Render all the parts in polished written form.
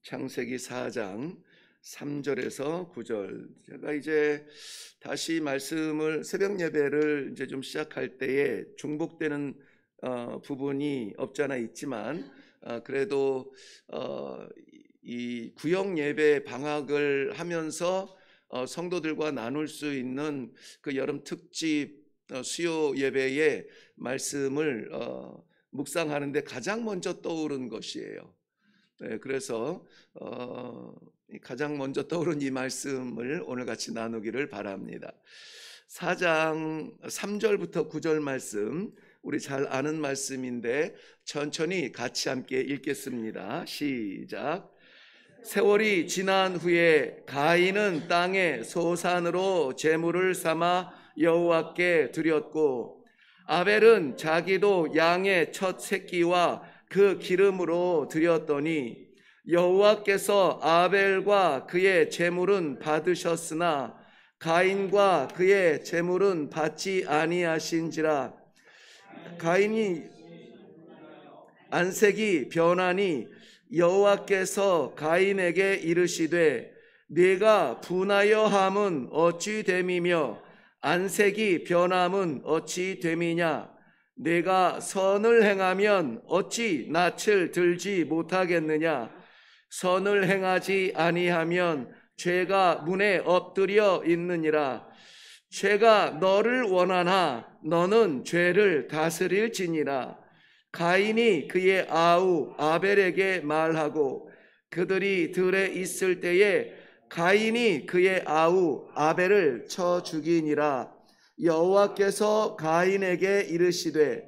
창세기 4장 3절에서 9절. 제가 이제 다시 말씀을 새벽 예배를 이제 좀 시작할 때에 중복되는 부분이 없잖아 있지만 그래도 이 구역 예배 방학을 하면서 성도들과 나눌 수 있는 그 여름 특집 수요 예배의 말씀을 묵상하는데 가장 먼저 떠오른 것이에요. 네, 그래서 가장 먼저 떠오른 이 말씀을 오늘 같이 나누기를 바랍니다. 4장 3절부터 9절 말씀, 우리 잘 아는 말씀인데 천천히 같이 함께 읽겠습니다. 시작. 세월이 지난 후에 가인은 땅에 소산으로 제물을 삼아 여호와께 드렸고, 아벨은 자기도 양의 첫 새끼와 그 기름으로 드렸더니 여호와께서 아벨과 그의 제물은 받으셨으나 가인과 그의 제물은 받지 아니하신지라. 가인이 안색이 변하니 여호와께서 가인에게 이르시되 네가 분하여 함은 어찌 됨이며 안색이 변함은 어찌 됨이냐. 내가 선을 행하면 어찌 낯을 들지 못하겠느냐. 선을 행하지 아니하면 죄가 문에 엎드려 있느니라. 죄가 너를 원하나 너는 죄를 다스릴지니라. 가인이 그의 아우 아벨에게 말하고 그들이 들에 있을 때에 가인이 그의 아우 아벨을 쳐 죽이니라. 여호와께서 가인에게 이르시되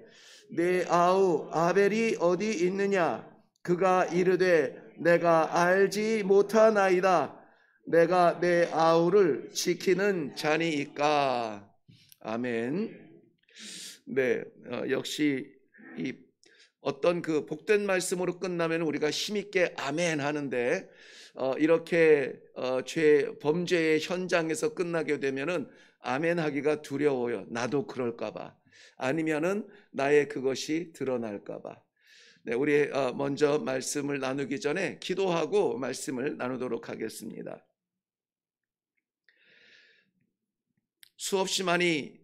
내 아우 아벨이 어디 있느냐. 그가 이르되 내가 알지 못하나이다. 내가 내 아우를 지키는 자니이까. 아멘. 네, 역시 이 어떤 그 복된 말씀으로 끝나면 우리가 힘있게 아멘 하는데 이렇게 범죄의 현장에서 끝나게 되면은 아멘 하기가 두려워요. 나도 그럴까봐, 아니면은 나의 그것이 드러날까봐. 네, 우리 먼저 말씀을 나누기 전에 기도하고 말씀을 나누도록 하겠습니다. 수없이 많이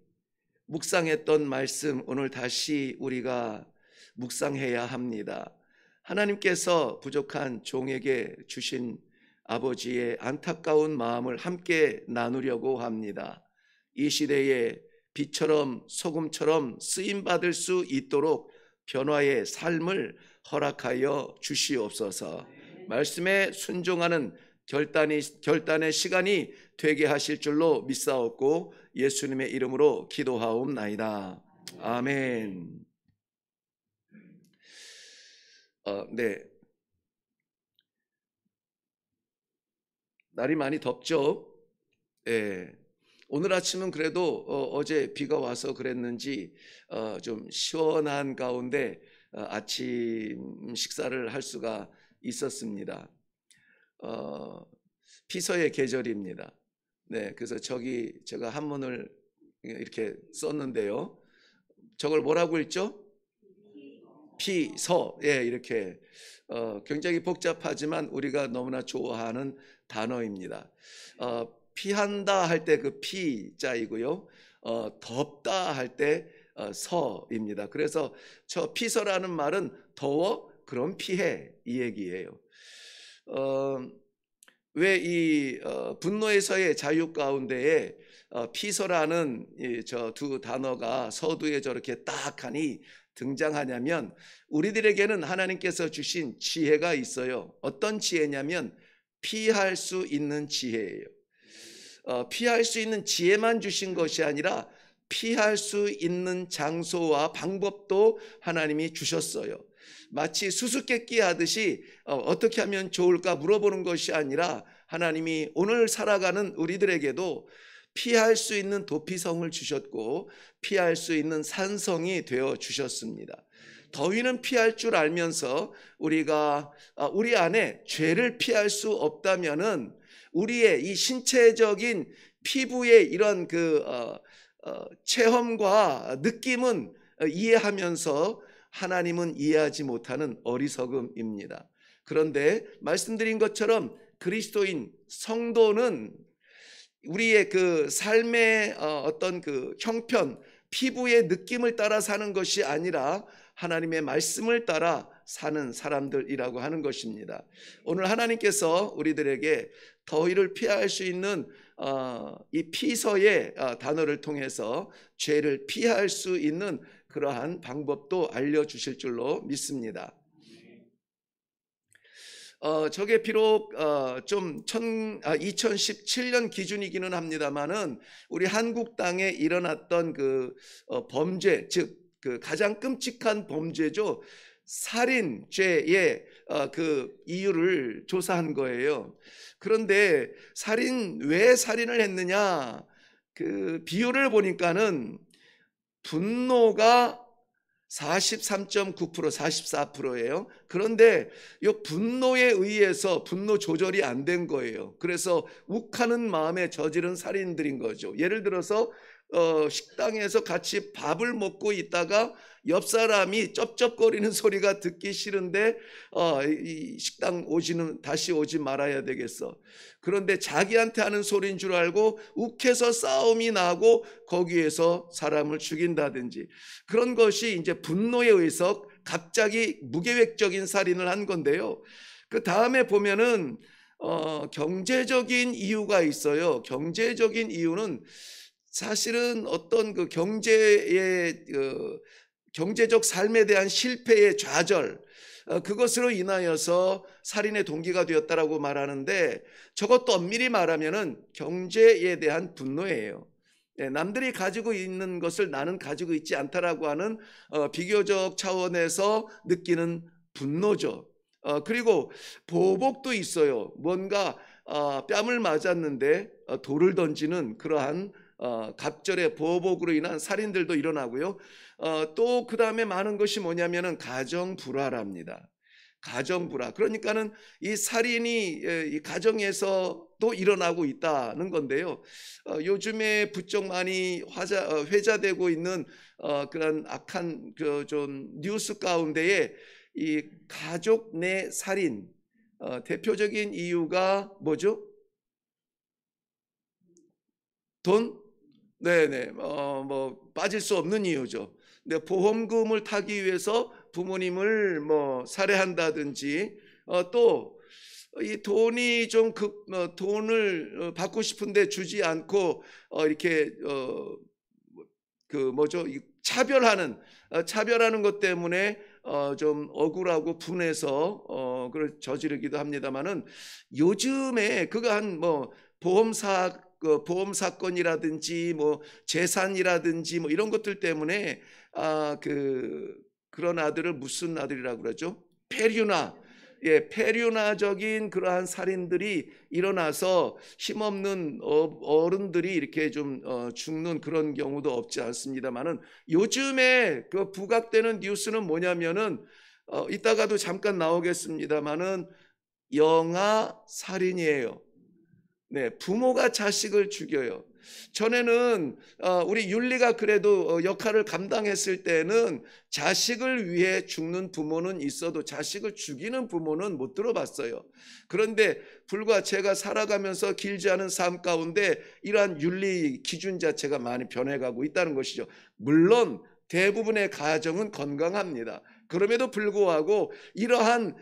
묵상했던 말씀 오늘 다시 우리가 묵상해야 합니다. 하나님께서 부족한 종에게 주신 아버지의 안타까운 마음을 함께 나누려고 합니다. 이 시대에 빛처럼 소금처럼 쓰임받을 수 있도록 변화의 삶을 허락하여 주시옵소서. 말씀에 순종하는 결단의 시간이 되게 하실 줄로 믿사옵고 예수님의 이름으로 기도하옵나이다. 아멘. 네. 날이 많이 덥죠? 예. 오늘 아침은 그래도 어제 비가 와서 그랬는지 좀 시원한 가운데 아침 식사를 할 수가 있었습니다. 피서의 계절입니다. 네, 그래서 저기 제가 한문을 이렇게 썼는데요. 저걸 뭐라고 읽죠? 피서. 예, 이렇게 굉장히 복잡하지만 우리가 너무나 좋아하는 단어입니다. 피한다 할 때 그 피자이고요. 덥다 할 때 서입니다. 그래서 저 피서라는 말은 더워? 그럼 피해, 이 얘기예요. 왜 이 분노에서의 자유 가운데에 피서라는 저 두 단어가 서두에 저렇게 딱하니 등장하냐면 우리들에게는 하나님께서 주신 지혜가 있어요. 어떤 지혜냐면 피할 수 있는 지혜예요. 피할 수 있는 지혜만 주신 것이 아니라 피할 수 있는 장소와 방법도 하나님이 주셨어요. 마치 수수께끼 하듯이 어떻게 하면 좋을까 물어보는 것이 아니라 하나님이 오늘 살아가는 우리들에게도 피할 수 있는 도피성을 주셨고 피할 수 있는 산성이 되어 주셨습니다. 더위는 피할 줄 알면서 우리가 우리 안에 죄를 피할 수 없다면은 우리의 이 신체적인 피부의 이런 그 체험과 느낌은 이해하면서 하나님은 이해하지 못하는 어리석음입니다. 그런데 말씀드린 것처럼 그리스도인 성도는 우리의 그 삶의 어떤 그 형편, 피부의 느낌을 따라 사는 것이 아니라 하나님의 말씀을 따라 사는 사람들이라고 하는 것입니다. 오늘 하나님께서 우리들에게 더위를 피할 수 있는 이 피서의 단어를 통해서 죄를 피할 수 있는 그러한 방법도 알려주실 줄로 믿습니다. 저게 비록 좀 2017년 기준이기는 합니다만은 우리 한국 땅에 일어났던 그 범죄, 즉 그 가장 끔찍한 범죄죠. 살인죄의 그 이유를 조사한 거예요. 그런데 왜 살인을 했느냐? 그 비율을 보니까는 분노가 43.9%, 44%예요. 그런데 이 분노에 의해서 분노 조절이 안 된 거예요. 그래서 욱하는 마음에 저지른 살인들인 거죠. 예를 들어서 식당에서 같이 밥을 먹고 있다가 옆 사람이 쩝쩝거리는 소리가 듣기 싫은데 이 식당 다시 오지 말아야 되겠어. 그런데 자기한테 하는 소리인 줄 알고 욱해서 싸움이 나고 거기에서 사람을 죽인다든지, 그런 것이 이제 분노에 의해서 갑자기 무계획적인 살인을 한 건데요. 그 다음에 보면은 경제적인 이유가 있어요. 경제적인 이유는 사실은 어떤 그 경제적 삶에 대한 실패의 좌절, 그것으로 인하여서 살인의 동기가 되었다라고 말하는데, 저것도 엄밀히 말하면은 경제에 대한 분노예요. 남들이 가지고 있는 것을 나는 가지고 있지 않다라고 하는 비교적 차원에서 느끼는 분노죠. 그리고 보복도 있어요. 뭔가 뺨을 맞았는데 돌을 던지는 그러한 갑절의 보복으로 인한 살인들도 일어나고요. 또 그 다음에 많은 것이 뭐냐면은 가정불화랍니다. 가정불화. 그러니까는 이 살인이 이 가정에서도 일어나고 있다는 건데요. 요즘에 부쩍 많이 회자되고 있는 그런 악한 그 좀 뉴스 가운데에 이 가족 내 살인, 대표적인 이유가 뭐죠? 돈? 네네. 뭐 빠질 수 없는 이유죠. 근데 보험금을 타기 위해서 부모님을 뭐 살해한다든지, 또 이 돈이 좀 돈을 받고 싶은데 주지 않고 이렇게 그 뭐죠? 차별하는 것 때문에 좀 억울하고 분해서 그걸 저지르기도 합니다만은, 요즘에 그거 한 뭐 보험 사건이라든지 뭐 재산이라든지 뭐 이런 것들 때문에 그런 아들을 무슨 아들이라고 그러죠? 폐륜화. 예, 폐륜화적인 그러한 살인들이 일어나서 힘없는 어른들이 이렇게 좀 죽는 그런 경우도 없지 않습니다만은, 요즘에 그 부각되는 뉴스는 뭐냐면은 이따가도 잠깐 나오겠습니다만은 영아 살인이에요. 네, 부모가 자식을 죽여요. 전에는 우리 윤리가 그래도 역할을 감당했을 때는 자식을 위해 죽는 부모는 있어도 자식을 죽이는 부모는 못 들어봤어요. 그런데 불과 제가 살아가면서 길지 않은 삶 가운데 이러한 윤리 기준 자체가 많이 변해가고 있다는 것이죠. 물론 대부분의 가정은 건강합니다. 그럼에도 불구하고 이러한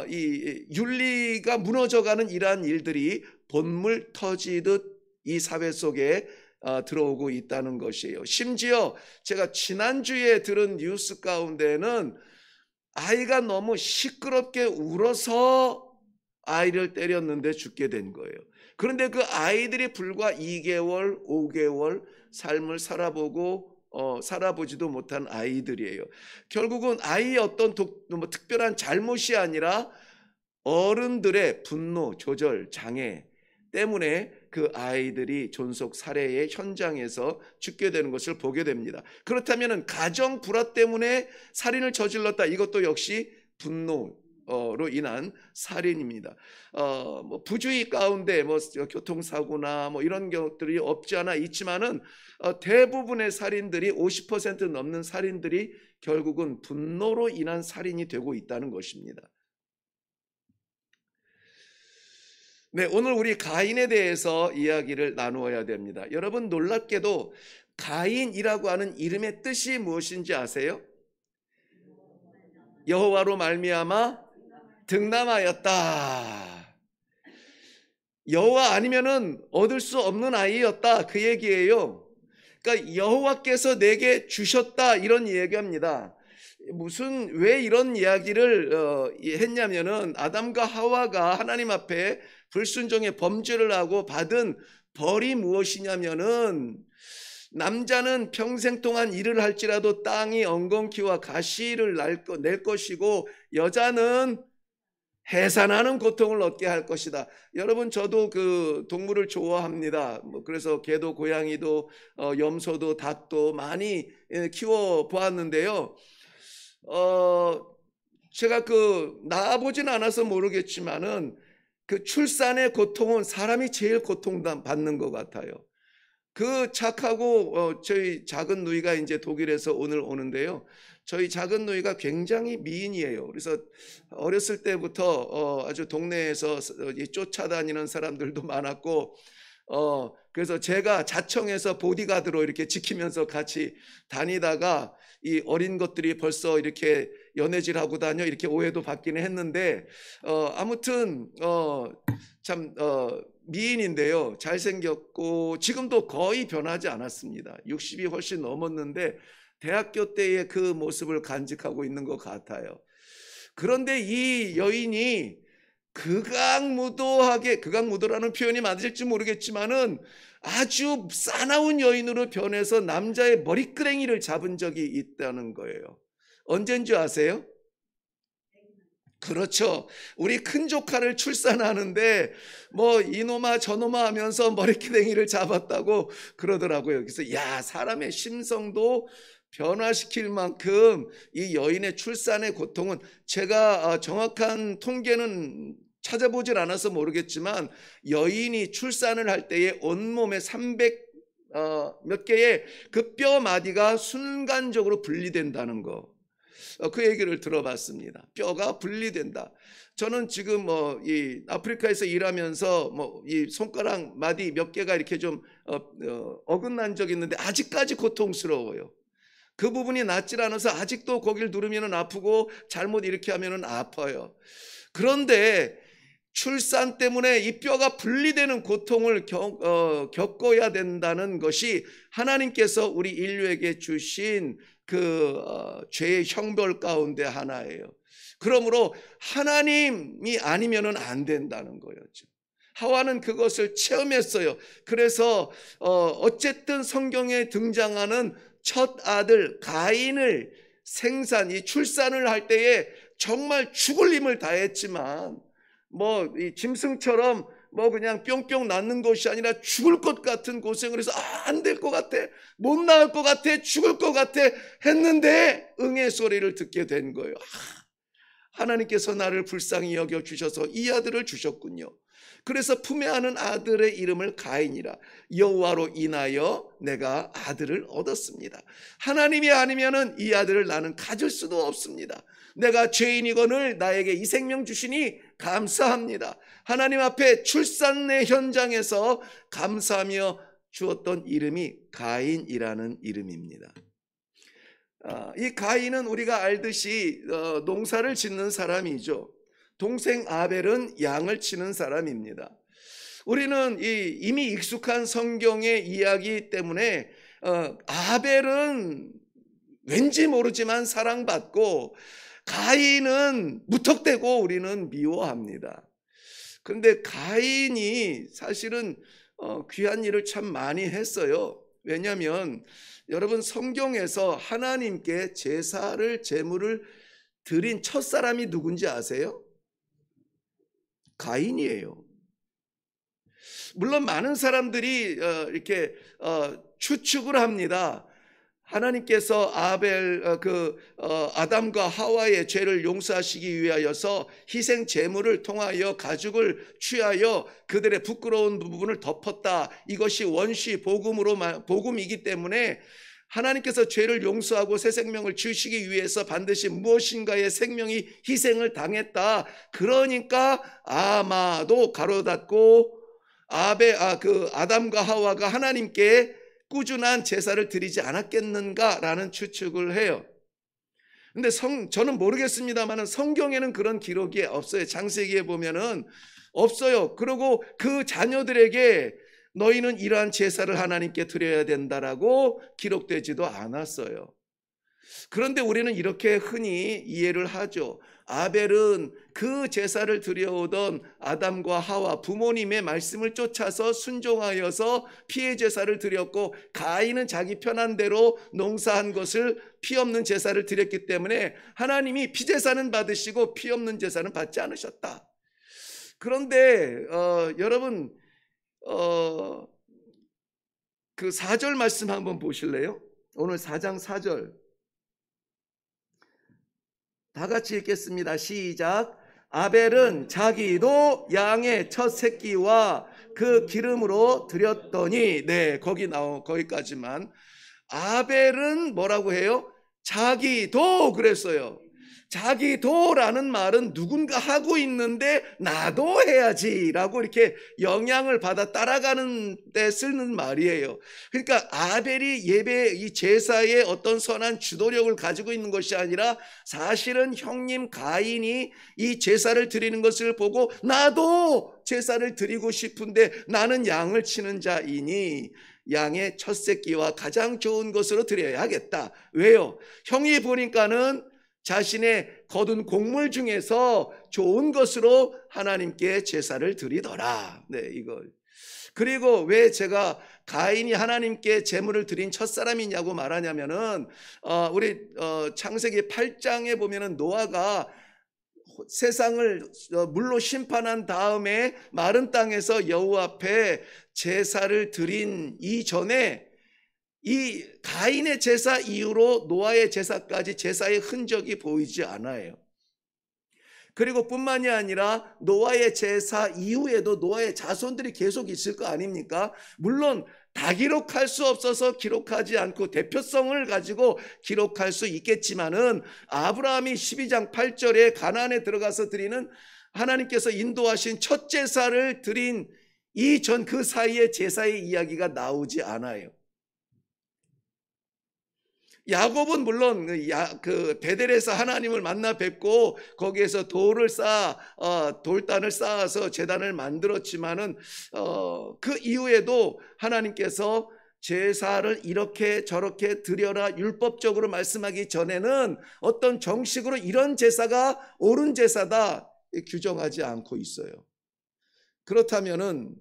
이 윤리가 무너져가는 이러한 일들이 본물 터지듯 이 사회 속에 들어오고 있다는 것이에요. 심지어 제가 지난주에 들은 뉴스 가운데는 아이가 너무 시끄럽게 울어서 아이를 때렸는데 죽게 된 거예요. 그런데 그 아이들이 불과 2개월, 5개월 삶을 살아보지도 못한 아이들이에요. 결국은 아이의 어떤 뭐 특별한 잘못이 아니라 어른들의 분노 조절 장애 때문에 그 아이들이 존속 살해의 현장에서 죽게 되는 것을 보게 됩니다. 그렇다면 가정 불화 때문에 살인을 저질렀다, 이것도 역시 분노로 인한 살인입니다. 뭐 부주의 가운데 뭐 교통사고나 뭐 이런 것들이 없지 않아 있지만은 대부분의 살인들이 50% 넘는 살인들이 결국은 분노로 인한 살인이 되고 있다는 것입니다. 네, 오늘 우리 가인에 대해서 이야기를 나누어야 됩니다. 여러분, 놀랍게도 가인이라고 하는 이름의 뜻이 무엇인지 아세요? 여호와로 말미암아 득남하였다. 여호와 아니면은 얻을 수 없는 아이였다, 그 얘기예요. 그러니까 여호와께서 내게 주셨다, 이런 얘기합니다. 왜 이런 이야기를 했냐면은 아담과 하와가 하나님 앞에 불순종의 범죄를 하고 받은 벌이 무엇이냐면은, 남자는 평생 동안 일을 할지라도 땅이 엉겅퀴와 가시를 낼 것이고, 여자는 해산하는 고통을 얻게 할 것이다. 여러분, 저도 그 동물을 좋아합니다. 그래서 개도 고양이도 염소도 닭도 많이 키워 보았는데요. 제가 낳아보진 않아서 모르겠지만은 그 출산의 고통은 사람이 제일 고통받는 것 같아요. 그 착하고 저희 작은 누이가 이제 독일에서 오늘 오는데요. 저희 작은 누이가 굉장히 미인이에요. 그래서 어렸을 때부터 아주 동네에서 쫓아다니는 사람들도 많았고, 그래서 제가 자청해서 보디가드로 이렇게 지키면서 같이 다니다가 이 어린 것들이 벌써 이렇게 연애질하고 다녀, 이렇게 오해도 받기는 했는데, 아무튼 참 미인인데요. 잘생겼고 지금도 거의 변하지 않았습니다. 60이 훨씬 넘었는데 대학교 때의 그 모습을 간직하고 있는 것 같아요. 그런데 이 여인이 극악무도라는 표현이 맞을지 모르겠지만은 아주 싸나운 여인으로 변해서 남자의 머리끄댕이를 잡은 적이 있다는 거예요. 언제인 줄 아세요? 그렇죠. 우리 큰 조카를 출산하는데 이놈아 저놈아 하면서 머리끄댕이를 잡았다고 그러더라고요. 그래서 사람의 심성도 변화시킬 만큼 이 여인의 출산의 고통은, 제가 정확한 통계는 찾아보질 않아서 모르겠지만, 여인이 출산을 할 때에 온몸에 300 몇 개의 그 뼈 마디가 순간적으로 분리된다는 거, 그 얘기를 들어봤습니다. 뼈가 분리된다. 저는 지금 이 아프리카에서 일하면서 이 손가락 마디 몇 개가 이렇게 좀 어긋난 적이 있는데 아직까지 고통스러워요. 그 부분이 낫질 않아서 아직도 거기를 누르면 아프고 잘못 이렇게 하면 아파요. 그런데 출산 때문에 이 뼈가 분리되는 고통을 겪어야 된다는 것이 하나님께서 우리 인류에게 주신 죄의 형벌 가운데 하나예요. 그러므로 하나님이 아니면은 안 된다는 거였죠. 하와는 그것을 체험했어요. 그래서 어쨌든 성경에 등장하는 첫 아들 가인을 이 출산을 할 때에 정말 죽을 힘을 다했지만, 이 짐승처럼 그냥 뿅뿅 낫는 것이 아니라 죽을 것 같은 고생을 해서 안 될 것 같아, 못 나을 것 같아, 죽을 것 같아 했는데 응의 소리를 듣게 된 거예요. 하나님께서 나를 불쌍히 여겨 주셔서 이 아들을 주셨군요. 그래서 품에 안은 아들의 이름을 가인이라, 여호와로 인하여 내가 아들을 얻었습니다. 하나님이 아니면은 이 아들을 나는 가질 수도 없습니다. 내가 죄인이거늘 나에게 이 생명 주시니 감사합니다. 하나님 앞에 출산의 현장에서 감사하며 주었던 이름이 가인이라는 이름입니다. 이 가인은 우리가 알듯이 농사를 짓는 사람이죠. 동생 아벨은 양을 치는 사람입니다. 우리는 이미 익숙한 성경의 이야기 때문에 아벨은 왠지 모르지만 사랑받고 가인은 무턱대고 우리는 미워합니다. 그런데 가인이 사실은 귀한 일을 참 많이 했어요. 왜냐하면 여러분, 성경에서 하나님께 제물을 드린 첫 사람이 누군지 아세요? 가인이에요. 물론 많은 사람들이 이렇게 추측을 합니다. 하나님께서 아담과 하와의 죄를 용서하시기 위하여서 희생 제물을 통하여 가죽을 취하여 그들의 부끄러운 부분을 덮었다. 이것이 원시 복음이기 때문에 하나님께서 죄를 용서하고 새 생명을 주시기 위해서 반드시 무엇인가의 생명이 희생을 당했다. 그러니까 아마도 가로 닫고 아담과 하와가 하나님께 꾸준한 제사를 드리지 않았겠는가라는 추측을 해요. 근데 저는 모르겠습니다만 성경에는 그런 기록이 없어요. 창세기에 보면은 없어요. 그리고 그 자녀들에게 너희는 이러한 제사를 하나님께 드려야 된다라고 기록되지도 않았어요. 그런데 우리는 이렇게 흔히 이해를 하죠. 아벨은 그 제사를 드려오던 아담과 하와 부모님의 말씀을 쫓아서 순종하여서 피의 제사를 드렸고, 가인은 자기 편한 대로 농사한 것을 피 없는 제사를 드렸기 때문에 하나님이 피 제사는 받으시고 피 없는 제사는 받지 않으셨다. 그런데 여러분 그 4절 말씀 한번 보실래요? 오늘 4장 4절 다 같이 읽겠습니다. 시작. 아벨은 자기도 양의 첫 새끼와 그 기름으로 드렸더니, 네, 거기까지만. 아벨은 뭐라고 해요? 자기도 그랬어요. 자기도라는 말은 누군가 하고 있는데 나도 해야지라고 이렇게 영향을 받아 따라가는 데 쓰는 말이에요. 그러니까 아벨이 이 제사의 어떤 선한 주도력을 가지고 있는 것이 아니라 사실은 형님 가인이 이 제사를 드리는 것을 보고 나도 제사를 드리고 싶은데 나는 양을 치는 자이니 양의 첫 새끼와 가장 좋은 것으로 드려야겠다. 왜요? 형이 보니까는 자신의 거둔 곡물 중에서 좋은 것으로 하나님께 제사를 드리더라. 네, 이걸. 그리고 왜 제가 가인이 하나님께 제물을 드린 첫사람이냐고 말하냐면은 우리 창세기 8장에 보면은 노아가 세상을 물로 심판한 다음에 마른 땅에서 여호와 앞에 제사를 드린 이전에 이 가인의 제사 이후로 노아의 제사까지 제사의 흔적이 보이지 않아요. 그리고 뿐만이 아니라 노아의 제사 이후에도 노아의 자손들이 계속 있을 거 아닙니까? 물론 다 기록할 수 없어서 기록하지 않고 대표성을 가지고 기록할 수 있겠지만은 아브라함이 12장 8절에 가나안에 들어가서 드리는 하나님께서 인도하신 첫 제사를 드린 이전 그 사이에 제사의 이야기가 나오지 않아요. 야곱은 물론 그 베델에서 하나님을 만나 뵙고 거기에서 돌단을 쌓아서 제단을 만들었지만은 그 이후에도 하나님께서 제사를 이렇게 저렇게 드려라 율법적으로 말씀하기 전에는 어떤 정식으로 이런 제사가 옳은 제사다 규정하지 않고 있어요. 그렇다면은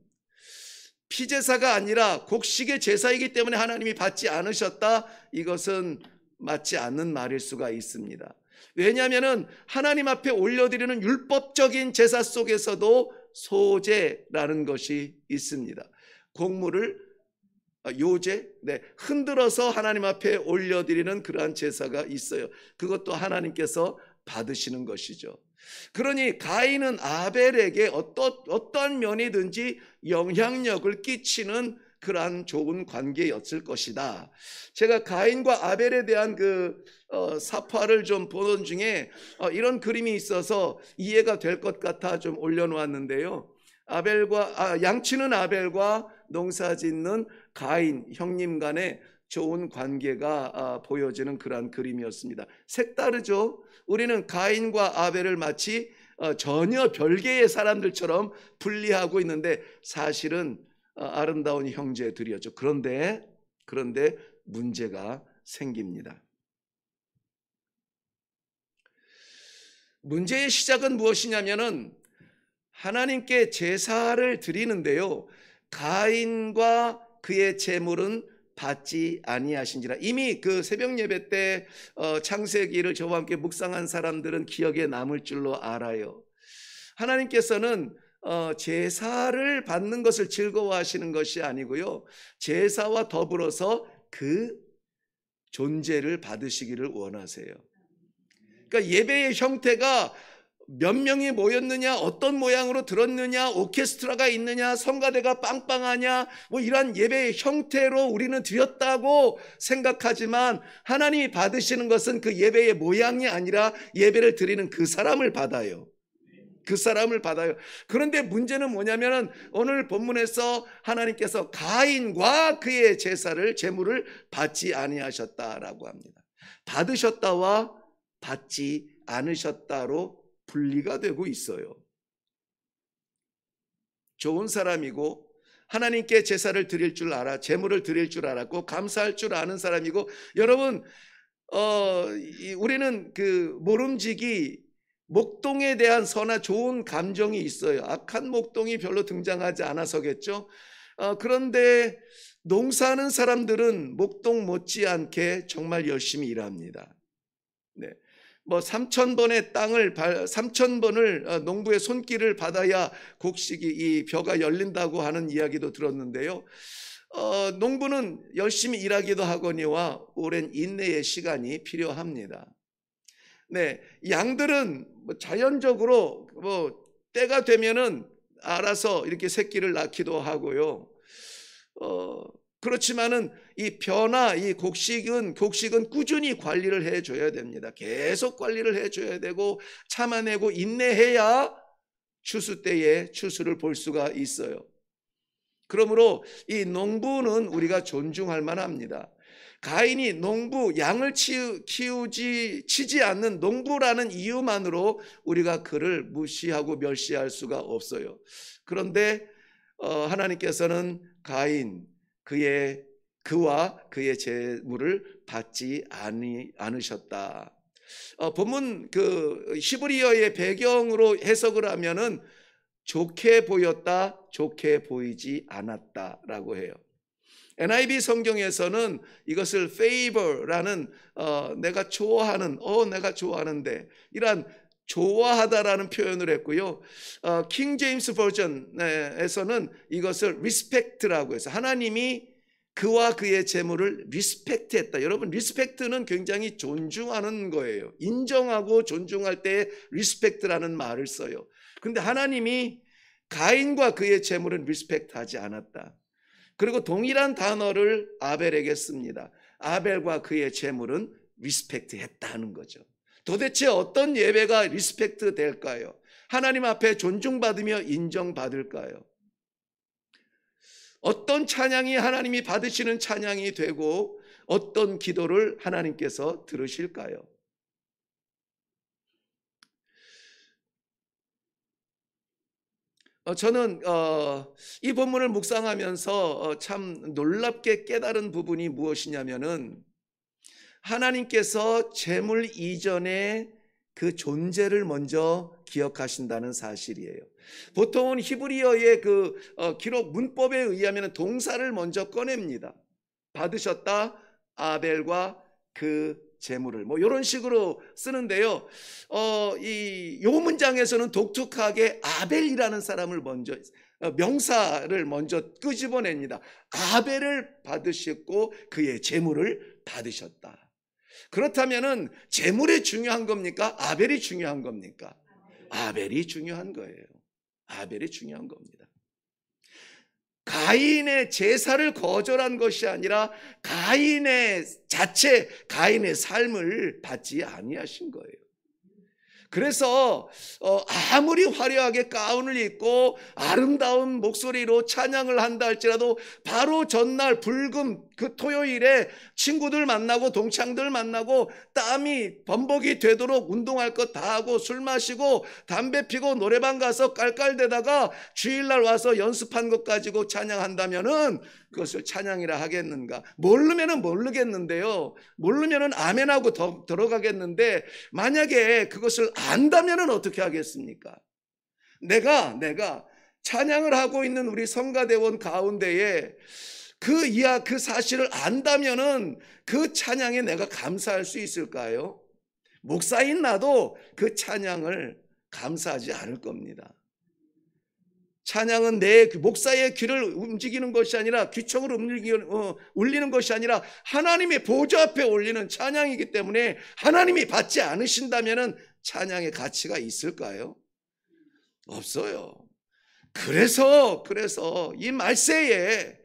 피제사가 아니라 곡식의 제사이기 때문에 하나님이 받지 않으셨다, 이것은 맞지 않는 말일 수가 있습니다. 왜냐하면 하나님 앞에 올려드리는 율법적인 제사 속에서도 소제라는 것이 있습니다. 곡물을 흔들어서 하나님 앞에 올려드리는 그러한 제사가 있어요. 그것도 하나님께서 받으시는 것이죠. 그러니 가인은 아벨에게 어떤 면이든지 영향력을 끼치는 그러한 좋은 관계였을 것이다. 제가 가인과 아벨에 대한 그 사파를 좀 보던 중에 이런 그림이 있어서 이해가 될 것 같아 좀 올려놓았는데요. 양치는 아벨과 농사짓는 가인 형님 간의 좋은 관계가 보여지는 그러한 그림이었습니다. 색다르죠? 우리는 가인과 아벨을 마치 전혀 별개의 사람들처럼 분리하고 있는데 사실은 아름다운 형제들이었죠. 그런데 문제가 생깁니다. 문제의 시작은 무엇이냐면은 하나님께 제사를 드리는데요, 가인과 그의 제물은 받지 아니하신지라. 이미 그 새벽 예배 때 창세기를 저와 함께 묵상한 사람들은 기억에 남을 줄로 알아요. 하나님께서는 제사를 받는 것을 즐거워하시는 것이 아니고요, 제사와 더불어서 그 존재를 받으시기를 원하세요. 그러니까 예배의 형태가 몇 명이 모였느냐, 어떤 모양으로 들었느냐, 오케스트라가 있느냐, 성가대가 빵빵하냐, 뭐 이러한 예배의 형태로 우리는 드렸다고 생각하지만 하나님이 받으시는 것은 그 예배의 모양이 아니라 예배를 드리는 그 사람을 받아요. 그 사람을 받아요. 그런데 문제는 뭐냐면 오늘 본문에서 하나님께서 가인과 그의 제물을 받지 아니하셨다라고 합니다. 받으셨다와 받지 않으셨다로 분리가 되고 있어요. 좋은 사람이고 하나님께 제사를 드릴 줄 알아, 제물을 드릴 줄 알았고 감사할 줄 아는 사람이고, 여러분 우리는 그 모름지기 목동에 대한 선한 좋은 감정이 있어요. 악한 목동이 별로 등장하지 않아서겠죠. 그런데 농사하는 사람들은 목동 못지않게 정말 열심히 일합니다. 네. 뭐 3,000번의 땅을 3,000번을 농부의 손길을 받아야 곡식이 이 벼가 열린다고 하는 이야기도 들었는데요. 농부는 열심히 일하기도 하거니와 오랜 인내의 시간이 필요합니다. 네, 양들은 자연적으로 때가 되면은 알아서 이렇게 새끼를 낳기도 하고요. 그렇지만은 이 벼나 이 곡식은 꾸준히 관리를 해줘야 됩니다. 계속 관리를 해줘야 되고 참아내고 인내해야 추수 때에 추수를 볼 수가 있어요. 그러므로 이 농부는 우리가 존중할 만합니다. 가인이 농부, 양을 치지 않는 농부라는 이유만으로 우리가 그를 무시하고 멸시할 수가 없어요. 그런데 하나님께서는 가인, 그와 그의 제물을 받지 않으셨다. 본문 그 히브리어의 배경으로 해석을 하면은 좋게 보였다, 좋게 보이지 않았다라고 해요. NIV 성경에서는 이것을 favor라는 내가 좋아하는데 이러한 좋아하다라는 표현을 했고요. 킹 제임스 버전에서는 이것을 respect라고 해서 하나님이 그와 그의 제물을 리스펙트했다. 여러분, 리스펙트는 굉장히 존중하는 거예요. 인정하고 존중할 때 리스펙트라는 말을 써요. 그런데 하나님이 가인과 그의 제물은 리스펙트하지 않았다. 그리고 동일한 단어를 아벨에게 씁니다. 아벨과 그의 제물은 리스펙트했다는 거죠. 도대체 어떤 예배가 리스펙트 될까요? 하나님 앞에 존중받으며 인정받을까요? 어떤 찬양이 하나님이 받으시는 찬양이 되고 어떤 기도를 하나님께서 들으실까요? 저는 이 본문을 묵상하면서 참 놀랍게 깨달은 부분이 무엇이냐면은 하나님께서 제물 이전에 그 존재를 먼저 기억하신다는 사실이에요. 보통은 히브리어의 그 기록 문법에 의하면 동사를 먼저 꺼냅니다. 받으셨다, 아벨과 그 제물을 이런 식으로 쓰는데요. 요 문장에서는 독특하게 아벨이라는 사람을 먼저 명사를 먼저 끄집어냅니다. 아벨을 받으셨고 그의 제물을 받으셨다. 그렇다면은 제물이 중요한 겁니까? 아벨이 중요한 겁니까? 아벨이 중요한 거예요. 아벨이 중요한 겁니다. 가인의 제사를 거절한 것이 아니라 가인의 삶을 받지 아니하신 거예요. 그래서 아무리 화려하게 가운을 입고 아름다운 목소리로 찬양을 한다 할지라도 바로 전날 불금 그 토요일에 친구들 만나고 동창들 만나고 땀이 범벅이 되도록 운동할 것 다 하고 술 마시고 담배 피고 노래방 가서 깔깔대다가 주일날 와서 연습한 것 가지고 찬양한다면은 그것을 찬양이라 하겠는가? 모르면은 모르겠는데요. 모르면은 아멘하고 들어가겠는데 만약에 그것을 안다면은 어떻게 하겠습니까? 내가 찬양을 하고 있는 우리 성가대원 가운데에 그 사실을 안다면은 그 찬양에 내가 감사할 수 있을까요? 목사인 나도 그 찬양을 감사하지 않을 겁니다. 찬양은 내 목사의 귀를 움직이는 것이 아니라 귀청을 울리는 것이 아니라 하나님의 보좌 앞에 올리는 찬양이기 때문에 하나님이 받지 않으신다면은 찬양의 가치가 있을까요? 없어요. 그래서 이 말세에,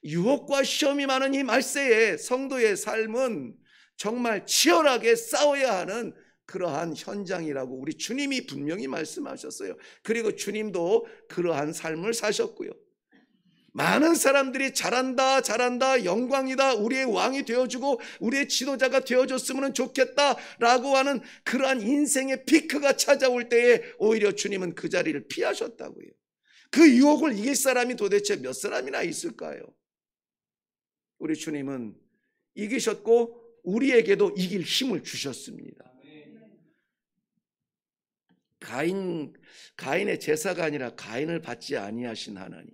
유혹과 시험이 많은 이 말세에 성도의 삶은 정말 치열하게 싸워야 하는 그러한 현장이라고 우리 주님이 분명히 말씀하셨어요. 그리고 주님도 그러한 삶을 사셨고요. 많은 사람들이 잘한다, 영광이다, 우리의 왕이 되어주고 우리의 지도자가 되어줬으면 좋겠다라고 하는 그러한 인생의 피크가 찾아올 때에 오히려 주님은 그 자리를 피하셨다고요. 그 유혹을 이길 사람이 도대체 몇 사람이나 있을까요? 우리 주님은 이기셨고 우리에게도 이길 힘을 주셨습니다. 가인의 제사가 아니라 가인을 받지 아니하신 하나님.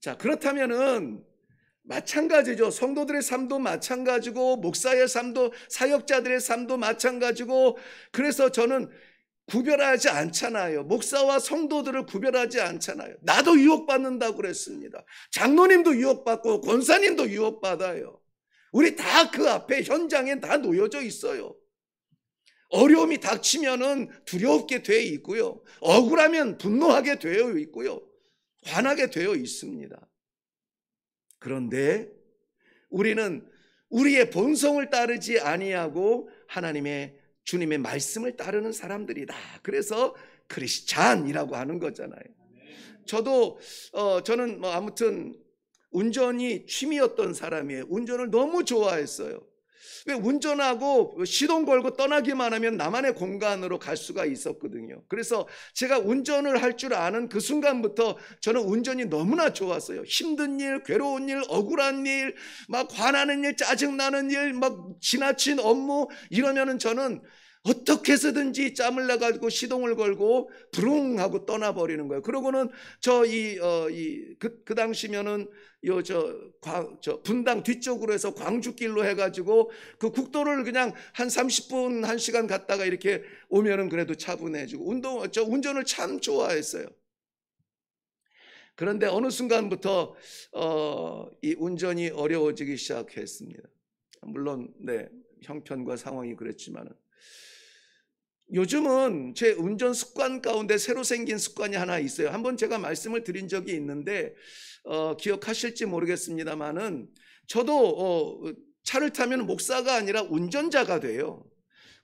자, 그렇다면은 마찬가지죠. 성도들의 삶도 마찬가지고 목사의 삶도, 사역자들의 삶도 마찬가지고, 그래서 저는 구별하지 않잖아요. 목사와 성도들을 구별하지 않잖아요. 나도 유혹받는다고 그랬습니다. 장로님도 유혹받고 권사님도 유혹받아요. 우리 다 그 앞에 현장에 다 놓여져 있어요. 어려움이 닥치면은 두렵게 되어 있고요. 억울하면 분노하게 되어 있고요. 화나게 되어 있습니다. 그런데 우리는 우리의 본성을 따르지 아니하고 하나님의, 주님의 말씀을 따르는 사람들이다. 그래서 크리스찬이라고 하는 거잖아요. 저는 아무튼 운전이 취미였던 사람이에요. 운전을 너무 좋아했어요. 왜 운전하고 시동 걸고 떠나기만 하면 나만의 공간으로 갈 수가 있었거든요. 그래서 제가 운전을 할 줄 아는 그 순간부터 저는 운전이 너무나 좋았어요. 힘든 일, 괴로운 일, 억울한 일, 막 화나는 일, 짜증나는 일, 막 지나친 업무 이러면은 저는 어떻게 해서든지 짬을 내가지고 시동을 걸고 부릉 하고 떠나버리는 거예요. 그러고는 그 당시면은 분당 뒤쪽으로 해서 광주길로 해가지고 그 국도를 그냥 한 30분, 1시간 갔다가 이렇게 오면은 그래도 차분해지고 운전을 참 좋아했어요. 그런데 어느 순간부터 이 운전이 어려워지기 시작했습니다. 물론 형편과 상황이 그랬지만은 요즘은 제 운전 습관 가운데 새로 생긴 습관이 하나 있어요. 한번 제가 말씀을 드린 적이 있는데 기억하실지 모르겠습니다만은 저도 차를 타면 목사가 아니라 운전자가 돼요.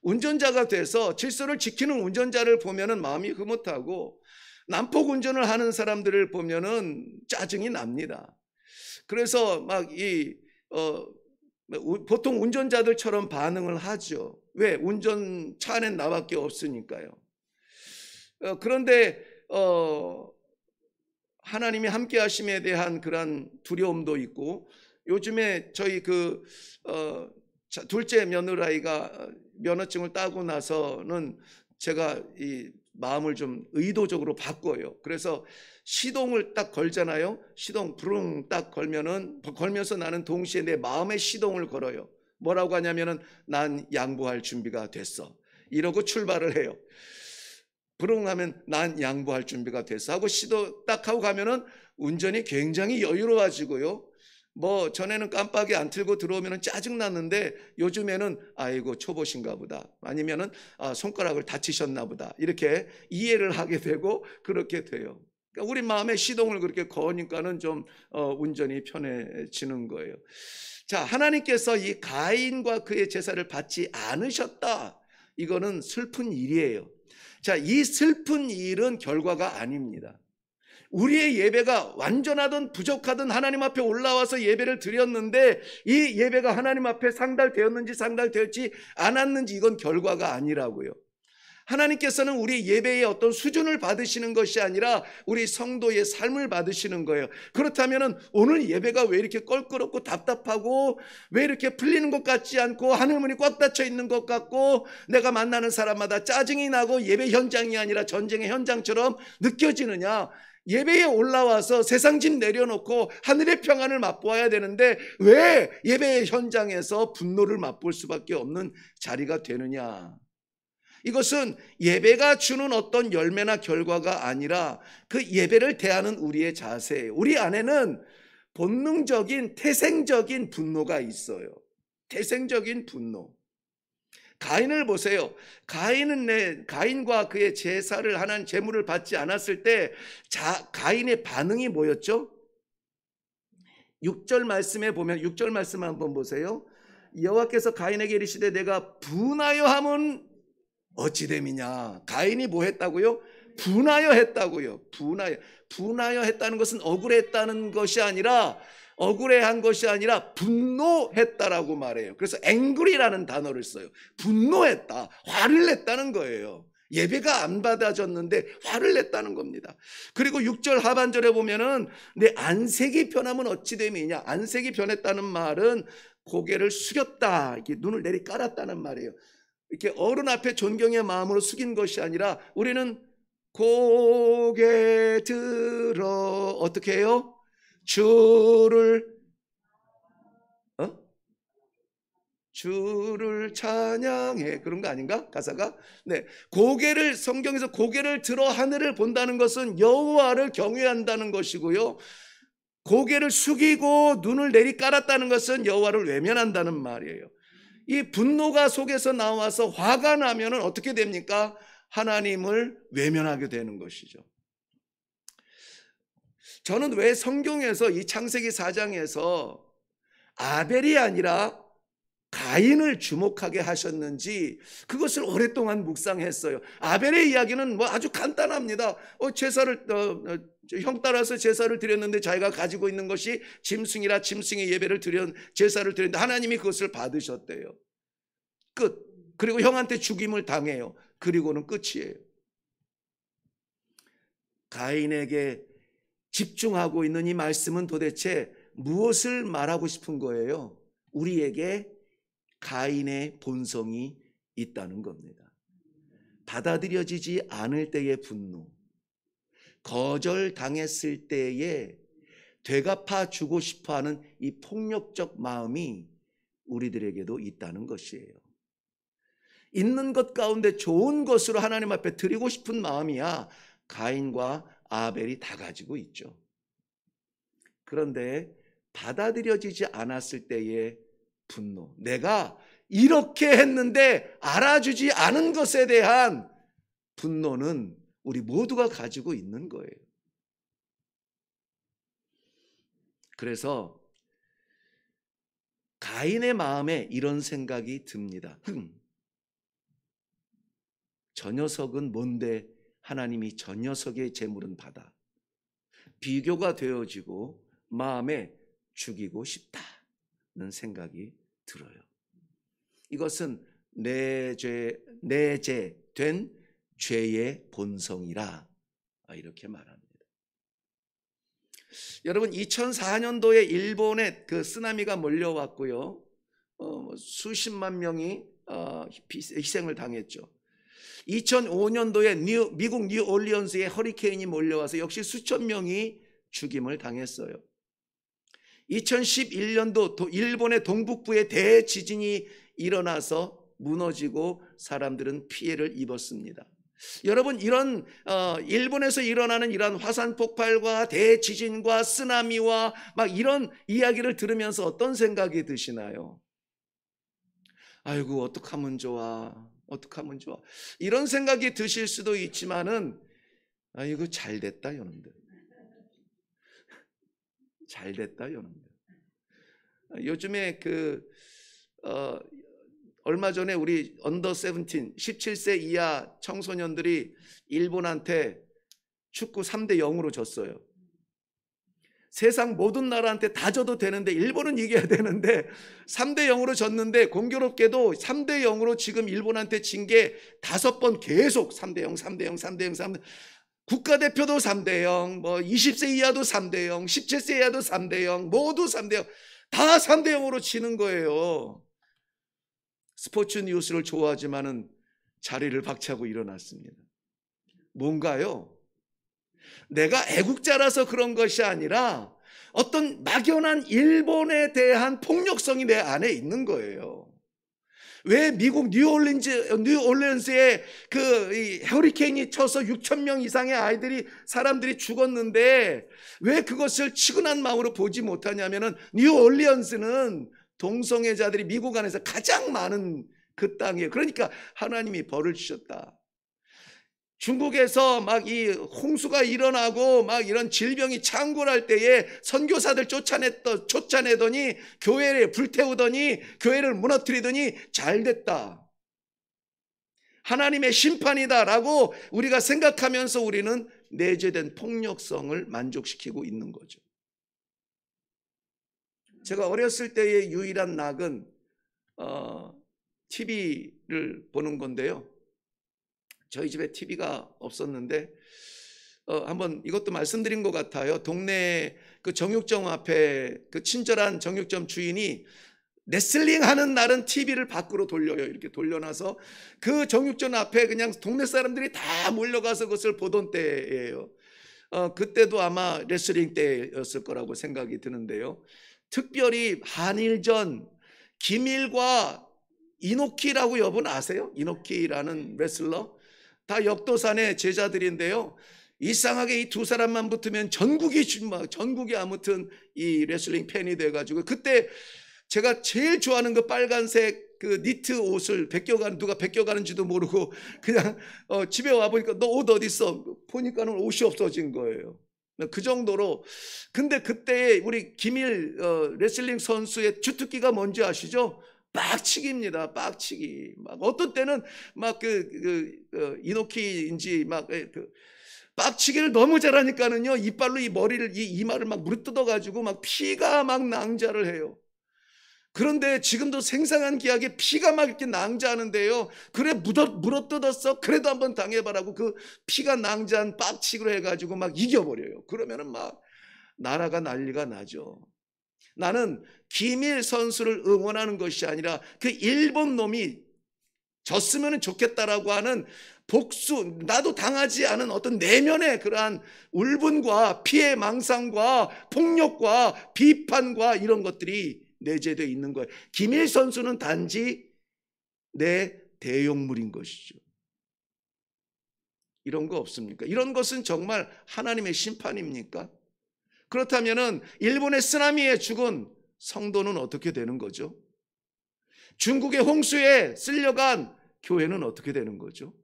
운전자가 돼서 질서를 지키는 운전자를 보면은 마음이 흐뭇하고 난폭 운전을 하는 사람들을 보면은 짜증이 납니다. 그래서 보통 운전자들처럼 반응을 하죠. 왜? 운전차 안엔 나밖에 없으니까요. 그런데 하나님이 함께 하심에 대한 그런 두려움도 있고, 요즘에 저희 둘째 며느라이가 면허증을 따고 나서는 제가 이 마음을 좀 의도적으로 바꿔요. 그래서 시동을 딱 걸잖아요. 시동 부릉 딱 걸면서 나는 동시에 내 마음의 시동을 걸어요. 뭐라고 하냐면은 난 양보할 준비가 됐어. 이러고 출발을 해요. 부릉 하면 난 양보할 준비가 됐어 하고 시도 딱 하고 가면은 운전이 굉장히 여유로워지고요. 전에는 깜빡이 안 틀고 들어오면 짜증났는데 요즘에는 아이고 초보신가 보다, 아니면은 손가락을 다치셨나 보다, 이렇게 이해를 하게 되고 그렇게 돼요. 그러니까 우리 마음의 시동을 그렇게 거니까는 좀 운전이 편해지는 거예요. 자, 하나님께서 이 가인과 그의 제사를 받지 않으셨다. 이거는 슬픈 일이에요. 자, 이 슬픈 일은 결과가 아닙니다. 우리의 예배가 완전하든 부족하든 하나님 앞에 올라와서 예배를 드렸는데 이 예배가 하나님 앞에 상달되었는지 상달되었지 않았는지 이건 결과가 아니라고요. 하나님께서는 우리 예배의 어떤 수준을 받으시는 것이 아니라 우리 성도의 삶을 받으시는 거예요. 그렇다면 오늘 예배가 왜 이렇게 껄끄럽고 답답하고 왜 이렇게 풀리는 것 같지 않고 하늘문이 꽉 닫혀 있는 것 같고 내가 만나는 사람마다 짜증이 나고 예배 현장이 아니라 전쟁의 현장처럼 느껴지느냐? 예배에 올라와서 세상 짐 내려놓고 하늘의 평안을 맛보아야 되는데 왜 예배의 현장에서 분노를 맛볼 수밖에 없는 자리가 되느냐? 이것은 예배가 주는 어떤 열매나 결과가 아니라 그 예배를 대하는 우리의 자세예요. 우리 안에는 본능적인 태생적인 분노가 있어요. 태생적인 분노. 가인을 보세요. 가인과 그의 제사를 하는 제물을 받지 않았을 때 가인의 반응이 뭐였죠? 6절 말씀에 보면 6절 말씀 한번 보세요. 여호와께서 가인에게 이르시되 내가 분하여 함은 어찌 됨이냐. 가인이 뭐 했다고요? 분하여 했다고요. 분하여 했다는 것은 억울했다는 것이 아니라, 억울해한 것이 아니라 분노했다라고 말해요. 그래서 angry라는 단어를 써요. 분노했다, 화를 냈다는 거예요. 예배가 안 받아졌는데 화를 냈다는 겁니다. 그리고 6절 하반절에 보면은 내 안색이 변하면 어찌 됨이냐. 안색이 변했다는 말은 고개를 숙였다, 이렇게 눈을 내리 깔았다는 말이에요. 이렇게 어른 앞에 존경의 마음으로 숙인 것이 아니라 우리는 고개 들어 어떻게 해요? 주를 찬양해. 그런 거 아닌가? 가사가? 네. 성경에서 고개를 들어 하늘을 본다는 것은 여호와를 경외한다는 것이고요. 고개를 숙이고 눈을 내리 깔았다는 것은 여호와를 외면한다는 말이에요. 이 분노가 속에서 나와서 화가 나면은 어떻게 됩니까? 하나님을 외면하게 되는 것이죠. 저는 왜 성경에서 이 창세기 4장에서 아벨이 아니라 가인을 주목하게 하셨는지 그것을 오랫동안 묵상했어요. 아벨의 이야기는 뭐 아주 간단합니다. 형 따라서 제사를 드렸는데 자기가 가지고 있는 것이 짐승이라 짐승의 예배를 제사를 드렸는데 하나님이 그것을 받으셨대요. 끝. 그리고 형한테 죽임을 당해요. 그리고는 끝이에요. 가인에게 집중하고 있는 이 말씀은 도대체 무엇을 말하고 싶은 거예요? 우리에게 가인의 본성이 있다는 겁니다. 받아들여지지 않을 때의 분노, 거절당했을 때에 되갚아 주고 싶어하는 이 폭력적 마음이 우리들에게도 있다는 것이에요. 있는 것 가운데 좋은 것으로 하나님 앞에 드리고 싶은 마음이야 가인과 아벨이 다 가지고 있죠. 그런데 받아들여지지 않았을 때의 분노, 내가 이렇게 했는데 알아주지 않은 것에 대한 분노는 우리 모두가 가지고 있는 거예요. 그래서 가인의 마음에 이런 생각이 듭니다. 저 녀석은 뭔데 하나님이 저 녀석의 재물은 받아. 비교가 되어지고 마음에 죽이고 싶다는 생각이 들어요. 이것은 내재된 죄의 본성이라 이렇게 말합니다. 여러분 2004년도에 일본에 그 쓰나미가 몰려왔고요. 수십만 명이 희생을 당했죠. 2005년도에 미국 뉴올리언스에 허리케인이 몰려와서 역시 수천 명이 죽임을 당했어요. 2011년도 일본의 동북부에 대지진이 일어나서 무너지고 사람들은 피해를 입었습니다. 여러분 이런 일본에서 일어나는 이런 화산 폭발과 대지진과 쓰나미와 막 이런 이야기를 들으면서 어떤 생각이 드시나요? 아이고 어떡하면 좋아, 어떡하면 좋아, 이런 생각이 드실 수도 있지만은 아이고 잘됐다 여러분들, 잘됐다 여러분들. 요즘에 얼마 전에 우리 언더 17, 17세 이하 청소년들이 일본한테 축구 3대 0으로 졌어요. 세상 모든 나라한테 다 져도 되는데 일본은 이겨야 되는데 3대 0으로 졌는데 공교롭게도 3대 0으로 지금 일본한테 진 게 5번 계속 3대 0, 3대 0, 3대 0, 3대 0. 국가대표도 3대 0, 뭐 20세 이하도 3대 0, 17세 이하도 3대 0, 모두 3대 0. 다 3대 0으로 지는 거예요. 스포츠 뉴스를 좋아하지만은 자리를 박차고 일어났습니다. 뭔가요? 내가 애국자라서 그런 것이 아니라 어떤 막연한 일본에 대한 폭력성이 내 안에 있는 거예요. 왜 미국 뉴올리언스에 이 허리케인이 쳐서 6천 명 이상의 사람들이 죽었는데 왜 그것을 치근한 마음으로 보지 못하냐면은 뉴올리언스는 동성애자들이 미국 안에서 가장 많은 그 땅에. 그러니까 하나님이 벌을 주셨다. 중국에서 막 이 홍수가 일어나고 막 이런 질병이 창궐할 때에 선교사들 쫓아내더니 교회를 불태우더니 교회를 무너뜨리더니 잘 됐다. 하나님의 심판이다라고 우리가 생각하면서 우리는 내재된 폭력성을 만족시키고 있는 거죠. 제가 어렸을 때의 유일한 낙은 TV를 보는 건데요. 저희 집에 TV가 없었는데 한번 이것도 말씀드린 것 같아요. 동네 그 정육점 앞에 그 친절한 정육점 주인이 레슬링 하는 날은 TV를 밖으로 돌려요. 이렇게 돌려놔서 그 정육점 앞에 그냥 동네 사람들이 다 몰려가서 그것을 보던 때예요. 그때도 아마 레슬링 때였을 거라고 생각이 드는데요. 특별히 한일전 김일과 이노키라고 여러분 아세요? 이노키라는 레슬러 다 역도산의 제자들인데요. 이상하게 이 두 사람만 붙으면 전국이 아무튼 이 레슬링 팬이 돼가지고 그때 제가 제일 좋아하는 그 빨간색 그 니트 옷을 누가 베껴가는지도 모르고 그냥 집에 와보니까 너 옷 어디 있어? 보니까는 옷이 없어진 거예요. 그 정도로. 근데 그때 우리 김일 레슬링 선수의 주특기가 뭔지 아시죠? 빡치기입니다. 빡치기. 막 어떤 때는 막 이노키인지 막 빡치기를 너무 잘하니까는요 이빨로 이 머리를 이 이마를 막 물어뜯어가지고 막 피가 막 낭자를 해요. 그런데 지금도 생생한 기억에 피가 막 이렇게 낭자하는데요. 그래 물어뜯었어. 그래도 한번 당해봐라고 그 피가 낭자한 빡치기로 해가지고 막 이겨버려요. 그러면은 막 나라가 난리가 나죠. 나는 김일 선수를 응원하는 것이 아니라 그 일본 놈이 졌으면 좋겠다라고 하는 복수, 나도 당하지 않은 어떤 내면의 그러한 울분과 피해 망상과 폭력과 비판과 이런 것들이 내재되어 있는 거예요. 김일 선수는 단지 내 대용물인 것이죠. 이런 거 없습니까? 이런 것은 정말 하나님의 심판입니까? 그렇다면은 일본의 쓰나미에 죽은 성도는 어떻게 되는 거죠? 중국의 홍수에 쓸려간 교회는 어떻게 되는 거죠?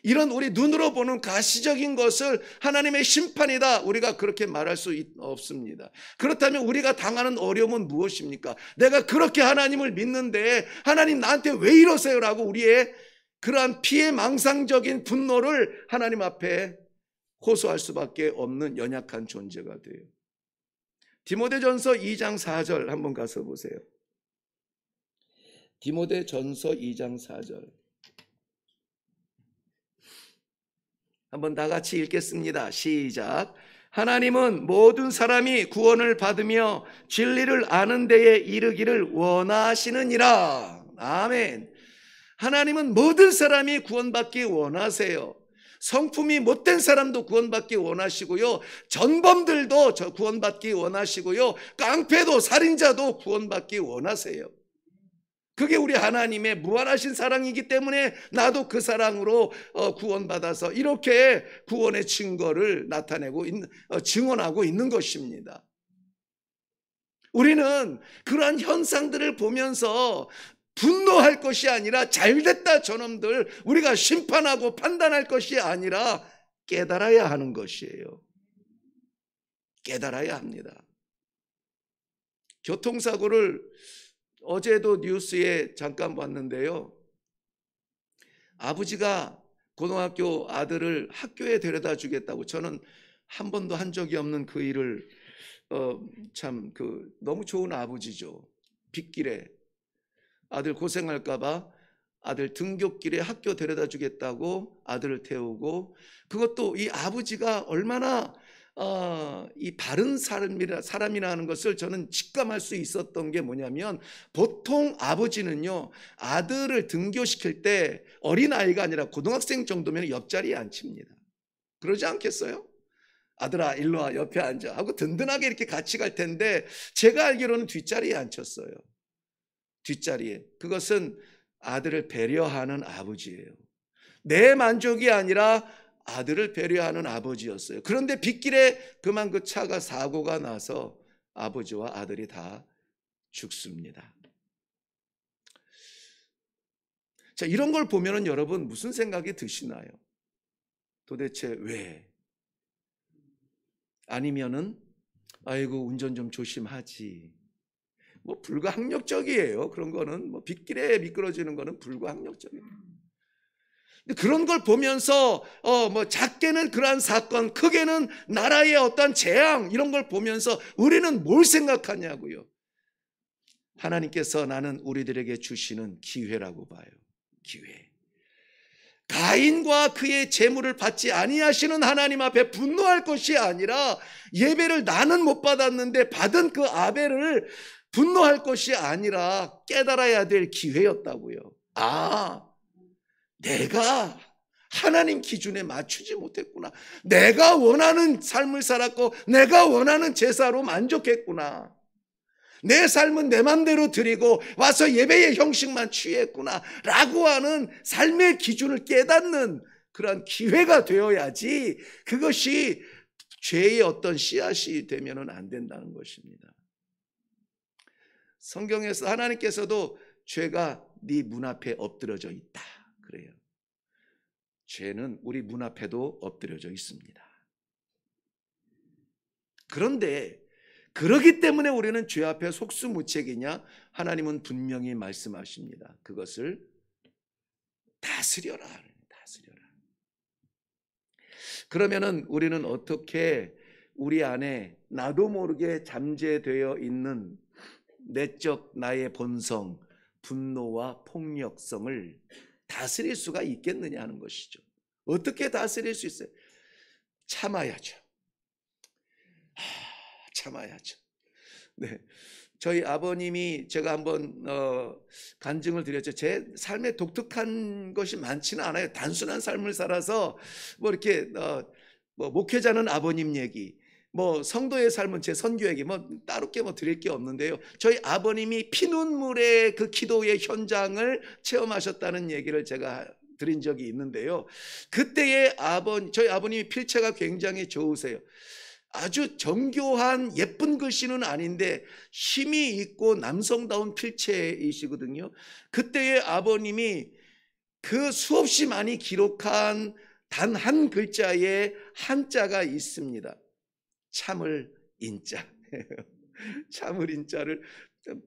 이런 우리 눈으로 보는 가시적인 것을 하나님의 심판이다 우리가 그렇게 말할 수 없습니다. 그렇다면 우리가 당하는 어려움은 무엇입니까? 내가 그렇게 하나님을 믿는데 하나님 나한테 왜 이러세요? 라고 우리의 그러한 피해 망상적인 분노를 하나님 앞에 호소할 수밖에 없는 연약한 존재가 돼요. 디모데전서 2장 4절 한번 가서 보세요. 디모데전서 2장 4절 한번 다 같이 읽겠습니다. 시작. 하나님은 모든 사람이 구원을 받으며 진리를 아는 데에 이르기를 원하시느니라. 아멘. 하나님은 모든 사람이 구원받기 원하세요. 성품이 못된 사람도 구원받기 원하시고요. 전범들도 구원받기 원하시고요. 깡패도 살인자도 구원받기 원하세요. 그게 우리 하나님의 무한하신 사랑이기 때문에 나도 그 사랑으로 구원받아서 이렇게 구원의 증거를 나타내고 증언하고 있는 것입니다. 우리는 그러한 현상들을 보면서 분노할 것이 아니라 잘됐다 저놈들 우리가 심판하고 판단할 것이 아니라 깨달아야 하는 것이에요. 깨달아야 합니다. 교통사고를 어제도 뉴스에 잠깐 봤는데요. 아버지가 고등학교 아들을 학교에 데려다 주겠다고 저는 한 번도 한 적이 없는 그 일을 너무 좋은 아버지죠. 빗길에 아들 고생할까 봐 아들 등굣길에 학교 데려다 주겠다고 아들을 태우고 그것도 이 아버지가 얼마나 이 바른 사람이라는 것을 저는 직감할 수 있었던 게 뭐냐면 보통 아버지는요 아들을 등교시킬 때 어린아이가 아니라 고등학생 정도면 옆자리에 앉힙니다. 그러지 않겠어요? 아들아 일로 와 옆에 앉아 하고 든든하게 이렇게 같이 갈 텐데 제가 알기로는 뒷자리에 앉혔어요. 뒷자리에. 그것은 아들을 배려하는 아버지예요. 내 만족이 아니라 아들을 배려하는 아버지였어요. 그런데 빗길에 그만 그 차가 사고가 나서 아버지와 아들이 다 죽습니다. 자, 이런 걸 보면은 여러분 무슨 생각이 드시나요? 도대체 왜? 아니면은 아이고 운전 좀 조심하지. 뭐 불가항력적이에요. 그런 거는 뭐 빗길에 미끄러지는 거는 불가항력적이에요. 그런 걸 보면서 뭐 작게는 그러한 사건, 크게는 나라의 어떤 재앙 이런 걸 보면서 우리는 뭘 생각하냐고요. 하나님께서 나는 우리들에게 주시는 기회라고 봐요. 기회. 가인과 그의 재물을 받지 아니하시는 하나님 앞에 분노할 것이 아니라 예배를 나는 못 받았는데 받은 그 아벨을 분노할 것이 아니라 깨달아야 될 기회였다고요. 아, 내가 하나님 기준에 맞추지 못했구나. 내가 원하는 삶을 살았고 내가 원하는 제사로 만족했구나. 내 삶은 내 맘대로 드리고 와서 예배의 형식만 취했구나 라고 하는 삶의 기준을 깨닫는 그런 기회가 되어야지 그것이 죄의 어떤 씨앗이 되면은 안 된다는 것입니다. 성경에서 하나님께서도 죄가 네 문 앞에 엎드려져 있다 그래요. 죄는 우리 문 앞에도 엎드려져 있습니다. 그런데 그러기 때문에 우리는 죄 앞에 속수무책이냐? 하나님은 분명히 말씀하십니다. 그것을 다스려라. 다스려라. 그러면은 우리는 어떻게 우리 안에 나도 모르게 잠재되어 있는 내적 나의 본성, 분노와 폭력성을 다스릴 수가 있겠느냐 하는 것이죠. 어떻게 다스릴 수 있어요? 참아야죠. 참아야죠. 네, 저희 아버님이 제가 한번 간증을 드렸죠. 제 삶에 독특한 것이 많지는 않아요. 단순한 삶을 살아서 뭐 이렇게 뭐 목회자는 아버님 얘기, 뭐 성도의 삶은 제 선교 얘기, 뭐 따롭게 뭐 드릴 게 없는데요. 저희 아버님이 피눈물의 그 기도의 현장을 체험하셨다는 얘기를 제가 드린 적이 있는데요. 그때의 저희 아버님이 필체가 굉장히 좋으세요. 아주 정교한 예쁜 글씨는 아닌데 힘이 있고 남성다운 필체이시거든요. 그때의 아버님이 그 수없이 많이 기록한 단 한 글자에 한자가 있습니다. 참을 인자. 참을 인자를 그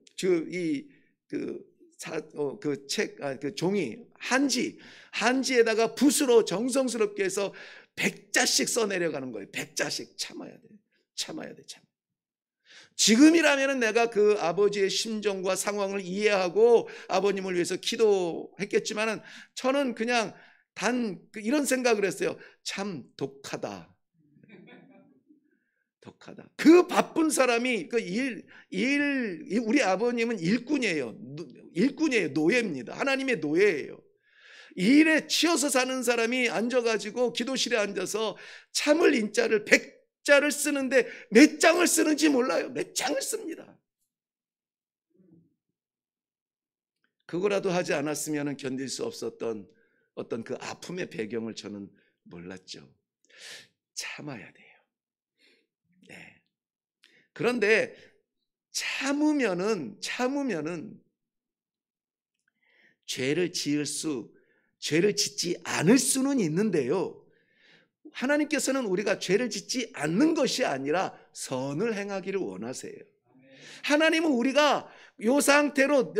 종이 한지에다가 붓으로 정성스럽게 해서 100자씩 써내려가는 거예요. 100자씩 참아야 돼. 참아야 돼. 지금이라면 내가 그 아버지의 심정과 상황을 이해하고 아버님을 위해서 기도했겠지만은 저는 그냥 이런 생각을 했어요. 참 독하다. 독하다. 그 바쁜 사람이 우리 아버님은 일꾼이에요. 노예입니다. 하나님의 노예예요. 이 일에 치여서 사는 사람이 앉아가지고 기도실에 앉아서 참을 인자를 100자를 쓰는데 몇 장을 쓰는지 몰라요. 몇 장을 씁니다. 그거라도 하지 않았으면 견딜 수 없었던 어떤 그 아픔의 배경을 저는 몰랐죠. 참아야 돼요. 네. 그런데 참으면은 죄를 짓지 않을 수는 있는데요. 하나님께서는 우리가 죄를 짓지 않는 것이 아니라 선을 행하기를 원하세요. 하나님은 우리가 이 상태로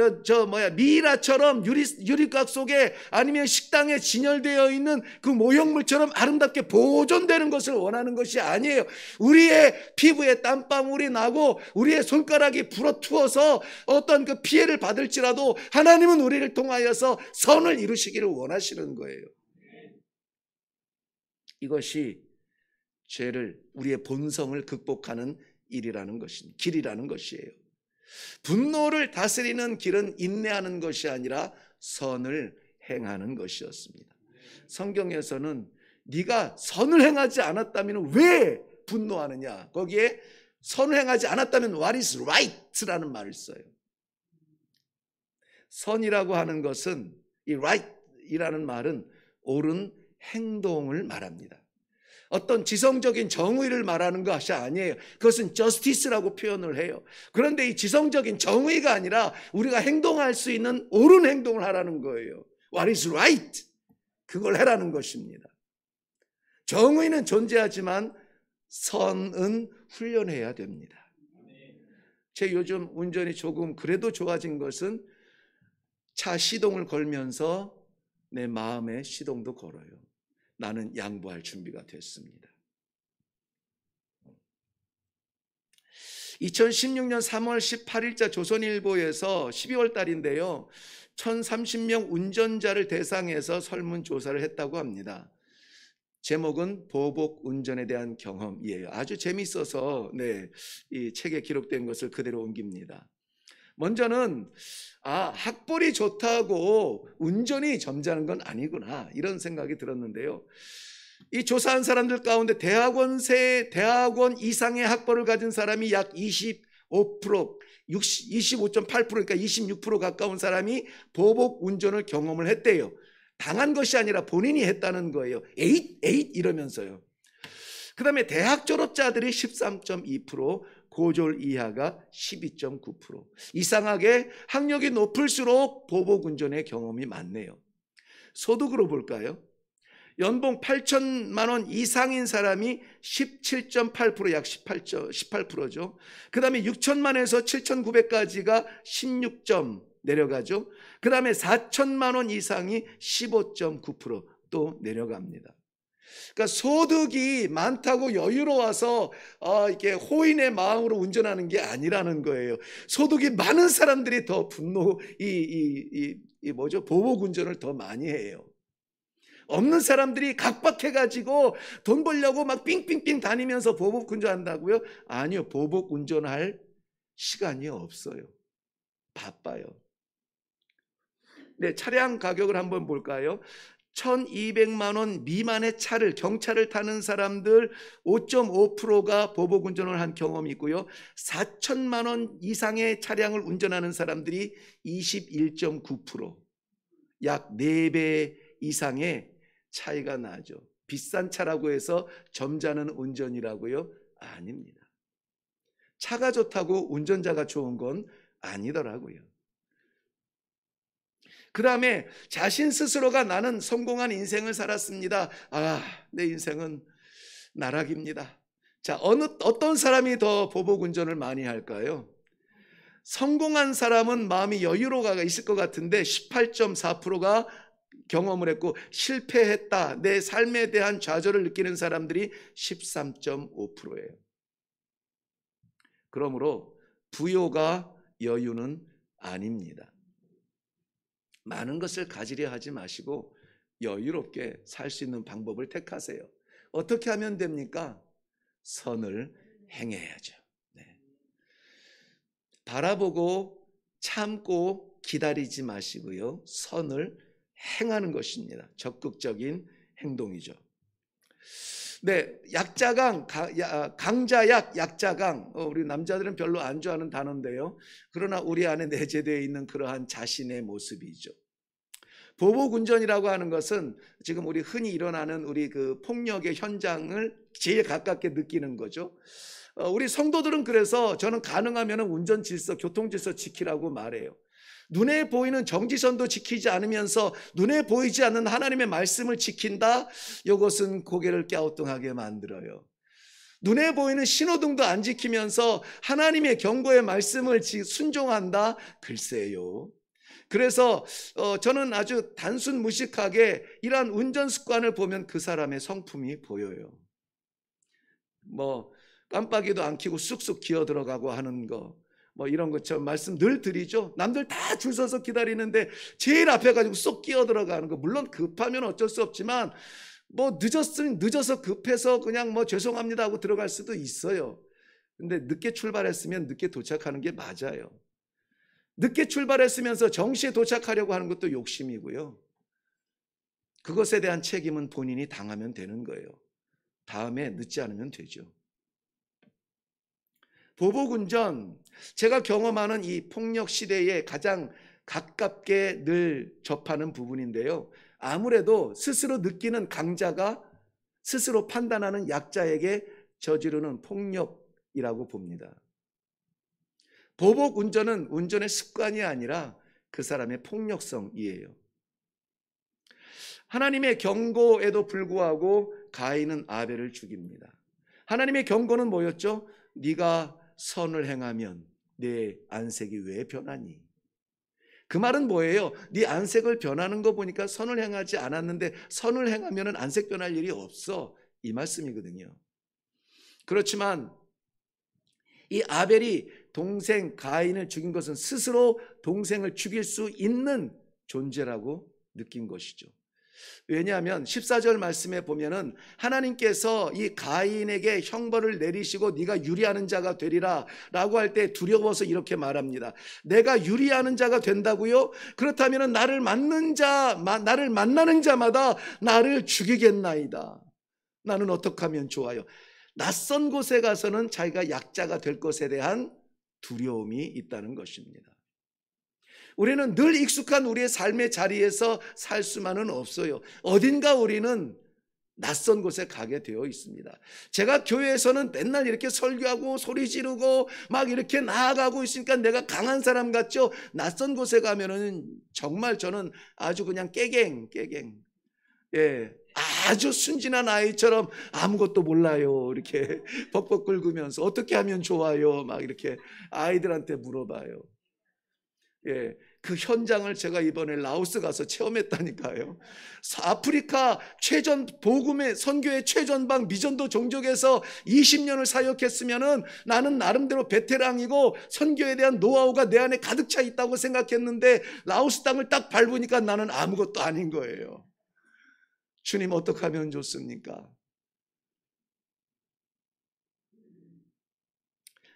미이라처럼 유리각 속에 아니면 식당에 진열되어 있는 그 모형물처럼 아름답게 보존되는 것을 원하는 것이 아니에요. 우리의 피부에 땀방울이 나고 우리의 손가락이 부러투어서 어떤 그 피해를 받을지라도 하나님은 우리를 통하여서 선을 이루시기를 원하시는 거예요. 이것이 우리의 본성을 극복하는 길이라는 것이에요. 분노를 다스리는 길은 인내하는 것이 아니라 선을 행하는 것이었습니다. 성경에서는 네가 선을 행하지 않았다면 왜 분노하느냐? 거기에 선을 행하지 않았다면 what is right라는 말을 써요. 선이라고 하는 것은 이 right이라는 말은 옳은 행동을 말합니다. 어떤 지성적인 정의를 말하는 것이 아니에요. 그것은 justice라고 표현을 해요. 그런데 이 지성적인 정의가 아니라 우리가 행동할 수 있는 옳은 행동을 하라는 거예요. What is right? 그걸 해라는 것입니다. 정의는 존재하지만 선은 훈련해야 됩니다. 제 요즘 운전이 조금 그래도 좋아진 것은 차 시동을 걸면서 내 마음의 시동도 걸어요. 나는 양보할 준비가 됐습니다. 2016년 3월 18일자 조선일보에서 12월 달인데요. 1030명 운전자를 대상해서 설문조사를 했다고 합니다. 제목은 보복 운전에 대한 경험이에요. 아주 재미있어서 이 책에 기록된 것을 그대로 옮깁니다. 먼저는 학벌이 좋다고 운전이 점잖은 건 아니구나 이런 생각이 들었는데요. 이 조사한 사람들 가운데 대학원 이상의 학벌을 가진 사람이 약 25%, 25.8% 그러니까 26% 가까운 사람이 보복 운전을 경험을 했대요. 당한 것이 아니라 본인이 했다는 거예요. 에잇 이러면서요. 그 다음에 대학 졸업자들이 13.2%, 고졸 이하가 12.9%. 이상하게 학력이 높을수록 보복 운전의 경험이 많네요. 소득으로 볼까요? 연봉 8천만 원 이상인 사람이 17.8%, 약 18%죠. 그 다음에 6천만에서 7,900까지가 16점 내려가죠. 그 다음에 4천만 원 이상이 15.9% 내려갑니다. 그러니까 소득이 많다고 여유로워서 이렇게 호인의 마음으로 운전하는 게 아니라는 거예요. 소득이 많은 사람들이 더 보복 운전을 더 많이 해요. 없는 사람들이 각박해가지고 돈 벌려고 막 삥삥삥 다니면서 보복 운전한다고요? 아니요, 보복 운전할 시간이 없어요. 바빠요. 차량 가격을 한번 볼까요? 1200만 원 미만의 차를 경차를 타는 사람들 5.5%가 보복 운전을 한 경험이 있고요. 4천만 원 이상의 차량을 운전하는 사람들이 21.9%, 약 4배 이상의 차이가 나죠. 비싼 차라고 해서 점잖은 운전이라고요? 아닙니다. 차가 좋다고 운전자가 좋은 건 아니더라고요. 그 다음에 자신 스스로가 나는 성공한 인생을 살았습니다. 내 인생은 나락입니다. 자, 어떤 사람이 더 보복 운전을 많이 할까요? 성공한 사람은 마음이 여유로가 있을 것 같은데 18.4%가 경험을 했고, 실패했다, 내 삶에 대한 좌절을 느끼는 사람들이 13.5%예요. 그러므로 부요가 여유는 아닙니다. 많은 것을 가지려 하지 마시고 여유롭게 살 수 있는 방법을 택하세요. 어떻게 하면 됩니까? 선을 행해야죠. 바라보고 참고 기다리지 마시고요. 선을 행하는 것입니다. 적극적인 행동이죠. 약자강, 강자약, 약자강. 우리 남자들은 별로 안 좋아하는 단어인데요. 그러나 우리 안에 내재되어 있는 그러한 자신의 모습이죠. 보복 운전이라고 하는 것은 지금 우리 흔히 일어나는 우리 그 폭력의 현장을 제일 가깝게 느끼는 거죠. 우리 성도들은 그래서 저는 가능하면 운전 질서, 교통 질서 지키라고 말해요. 눈에 보이는 정지선도 지키지 않으면서 눈에 보이지 않는 하나님의 말씀을 지킨다? 이것은 고개를 갸우뚱하게 만들어요. 눈에 보이는 신호등도 안 지키면서 하나님의 경고의 말씀을 순종한다? 글쎄요. 그래서 저는 아주 단순 무식하게 이러한 운전 습관을 보면 그 사람의 성품이 보여요. 깜빡이도 안 켜고 쑥쑥 기어 들어가고 하는 거, 이런 것처럼 말씀 늘 드리죠. 남들 다 줄 서서 기다리는데 제일 앞에 가지고 쏙 끼어 들어가는 거. 물론 급하면 어쩔 수 없지만 늦었으면 늦어서 급해서 그냥 죄송합니다 하고 들어갈 수도 있어요. 근데 늦게 출발했으면 늦게 도착하는 게 맞아요. 늦게 출발했으면서 정시에 도착하려고 하는 것도 욕심이고요. 그것에 대한 책임은 본인이 당하면 되는 거예요. 다음에 늦지 않으면 되죠. 보복운전, 제가 경험하는 이 폭력 시대에 가장 가깝게 늘 접하는 부분인데요. 아무래도 스스로 느끼는 강자가 스스로 판단하는 약자에게 저지르는 폭력이라고 봅니다. 보복운전은 운전의 습관이 아니라 그 사람의 폭력성이에요. 하나님의 경고에도 불구하고 가인은 아벨을 죽입니다. 하나님의 경고는 뭐였죠? 네가 선을 행하면 내 안색이 왜 변하니? 그 말은 뭐예요? 네 안색을 변하는 거 보니까 선을 행하지 않았는데 선을 행하면 안색 변할 일이 없어, 이 말씀이거든요. 그렇지만 이 아벨이 동생 가인을 죽인 것은 스스로 동생을 죽일 수 있는 존재라고 느낀 것이죠. 왜냐하면 14절 말씀에 보면은 하나님께서 이 가인에게 형벌을 내리시고 네가 유리하는 자가 되리라 라고 할 때 두려워서 이렇게 말합니다. 내가 유리하는 자가 된다고요? 그렇다면 나를 만나는 자마다 나를 죽이겠나이다. 나는 어떻게 하면 좋아요? 낯선 곳에 가서는 자기가 약자가 될 것에 대한 두려움이 있다는 것입니다. 우리는 늘 익숙한 우리의 삶의 자리에서 살 수만은 없어요. 어딘가 우리는 낯선 곳에 가게 되어 있습니다. 제가 교회에서는 맨날 이렇게 설교하고 소리 지르고 막 이렇게 나아가고 있으니까 내가 강한 사람 같죠? 낯선 곳에 가면은 정말 저는 아주 그냥 깨갱. 예. 아주 순진한 아이처럼 아무것도 몰라요. 이렇게 벅벅 긁으면서 어떻게 하면 좋아요? 막 이렇게 아이들한테 물어봐요. 예. 그 현장을 제가 이번에 라오스 가서 체험했다니까요. 아프리카 복음의 선교의 최전방 미전도 종족에서 20년을 사역했으면은 나는 나름대로 베테랑이고 선교에 대한 노하우가 내 안에 가득 차 있다고 생각했는데 라오스 땅을 딱 밟으니까 나는 아무것도 아닌 거예요. 주님, 어떻게 하면 좋습니까?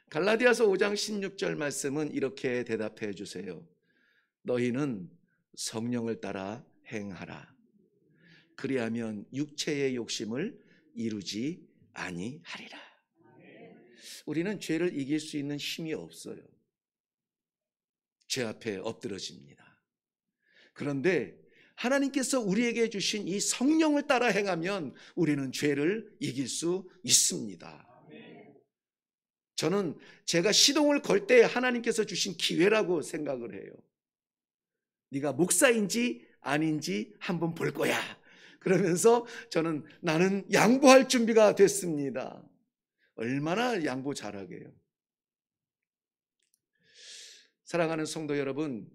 갈라디아서 5장 16절 말씀은 이렇게 대답해 주세요. 너희는 성령을 따라 행하라. 그리하면 육체의 욕심을 이루지 아니하리라. 우리는 죄를 이길 수 있는 힘이 없어요. 죄 앞에 엎드러집니다. 그런데 하나님께서 우리에게 주신 이 성령을 따라 행하면 우리는 죄를 이길 수 있습니다. 저는 제가 시동을 걸 때 하나님께서 주신 기회라고 생각을 해요. 네가 목사인지 아닌지 한번 볼 거야. 그러면서 나는 양보할 준비가 됐습니다. 얼마나 양보 잘하게요. 사랑하는 성도 여러분,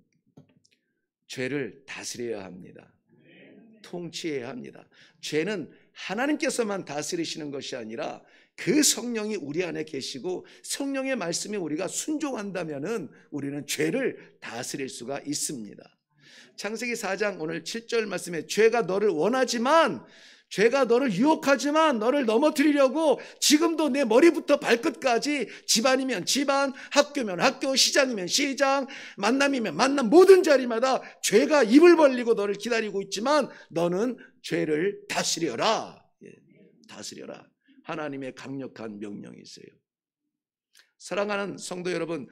죄를 다스려야 합니다. 통치해야 합니다. 죄는 하나님께서만 다스리시는 것이 아니라 그 성령이 우리 안에 계시고 성령의 말씀에 우리가 순종한다면은 우리는 죄를 다스릴 수가 있습니다. 창세기 4장 오늘 7절 말씀에 죄가 너를 유혹하지만 너를 넘어뜨리려고 지금도 내 머리부터 발끝까지 집안이면 집안, 학교면 학교, 시장이면 시장, 만남이면 만남, 모든 자리마다 죄가 입을 벌리고 너를 기다리고 있지만 너는 죄를 다스려라. 다스려라. 하나님의 강력한 명령이세요. 사랑하는 성도 여러분,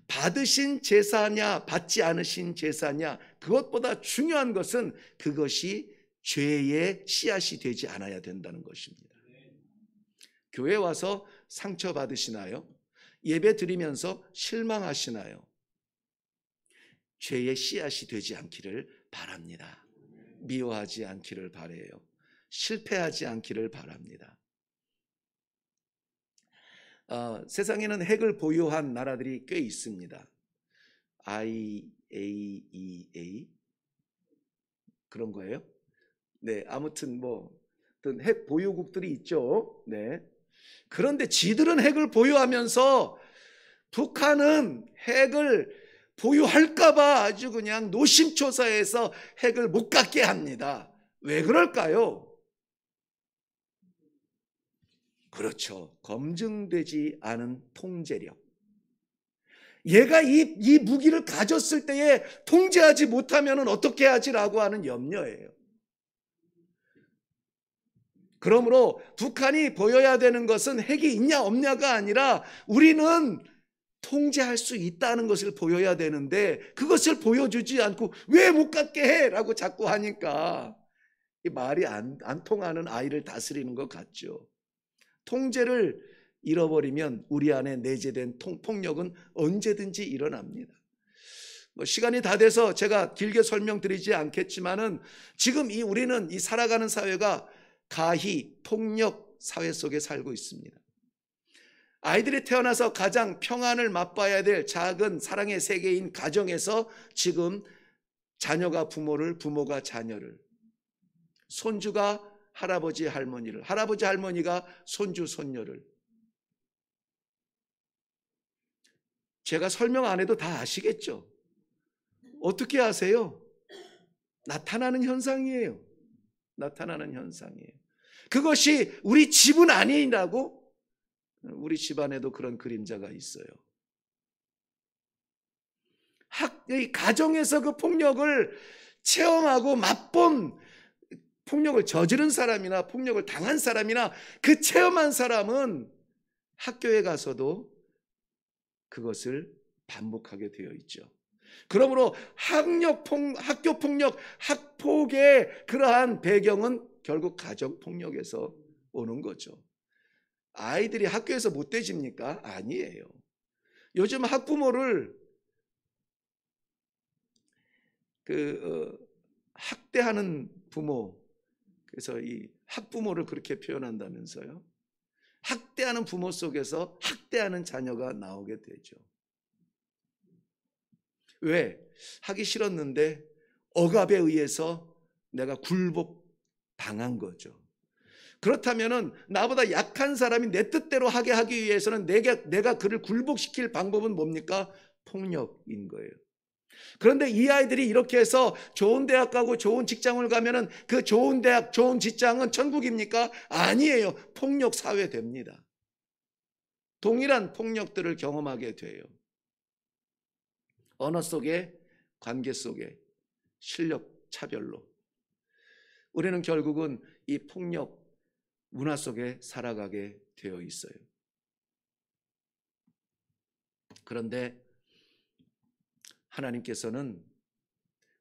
받으신 제사냐 받지 않으신 제사냐, 그것보다 중요한 것은 그것이 죄의 씨앗이 되지 않아야 된다는 것입니다. 교회 와서 상처 받으시나요? 예배 드리면서 실망하시나요? 죄의 씨앗이 되지 않기를 바랍니다. 미워하지 않기를 바라요. 실패하지 않기를 바랍니다. 세상에는 핵을 보유한 나라들이 꽤 있습니다. IAEA 그런 거예요? 네, 아무튼 핵 보유국들이 있죠. 네. 그런데 지들은 핵을 보유하면서 북한은 핵을 보유할까봐 아주 그냥 노심초사해서 핵을 못 갖게 합니다. 왜 그럴까요? 그렇죠. 검증되지 않은 통제력. 얘가 이 무기를 가졌을 때에 통제하지 못하면 어떻게 하지라고 하는 염려예요. 그러므로 북한이 보여야 되는 것은 핵이 있냐 없냐가 아니라 우리는 통제할 수 있다는 것을 보여야 되는데 그것을 보여주지 않고 왜 못 갖게 해? 라고 자꾸 하니까 이 말이 안 통하는 아이를 다스리는 것 같죠. 통제를 잃어버리면 우리 안에 내재된 폭력은 언제든지 일어납니다. 뭐 시간이 다 돼서 제가 길게 설명드리지 않겠지만은 지금 우리는 이 살아가는 사회가 가히 폭력 사회 속에 살고 있습니다. 아이들이 태어나서 가장 평안을 맛봐야 될 작은 사랑의 세계인 가정에서 지금 자녀가 부모를, 부모가 자녀를, 손주가 할아버지 할머니를, 할아버지 할머니가 손주 손녀를, 제가 설명 안 해도 다 아시겠죠? 어떻게 아세요? 나타나는 현상이에요. 나타나는 현상이에요. 그것이 우리 집은 아니라고? 우리 집안에도 그런 그림자가 있어요. 이 가정에서 그 폭력을 체험하고 맛본, 폭력을 저지른 사람이나 폭력을 당한 사람이나 그 체험한 사람은 학교에 가서도 그것을 반복하게 되어 있죠. 그러므로 학교 폭력, 학폭의 그러한 배경은 결국 가정 폭력에서 오는 거죠. 아이들이 학교에서 못돼집니까? 아니에요. 요즘 학부모를 학대하는 부모, 그래서 이 학부모를 그렇게 표현한다면서요. 학대하는 부모 속에서 학대하는 자녀가 나오게 되죠. 왜? 하기 싫었는데 억압에 의해서 내가 굴복당한 거죠. 그렇다면은 나보다 약한 사람이 내 뜻대로 하게 하기 위해서는 내가 그를 굴복시킬 방법은 뭡니까? 폭력인 거예요. 그런데 이 아이들이 이렇게 해서 좋은 대학 가고 좋은 직장을 가면은 그 좋은 대학, 좋은 직장은 천국입니까? 아니에요. 폭력 사회 됩니다. 동일한 폭력들을 경험하게 돼요. 언어 속에, 관계 속에, 실력 차별로. 우리는 결국은 이 폭력 문화 속에 살아가게 되어 있어요. 그런데 하나님께서는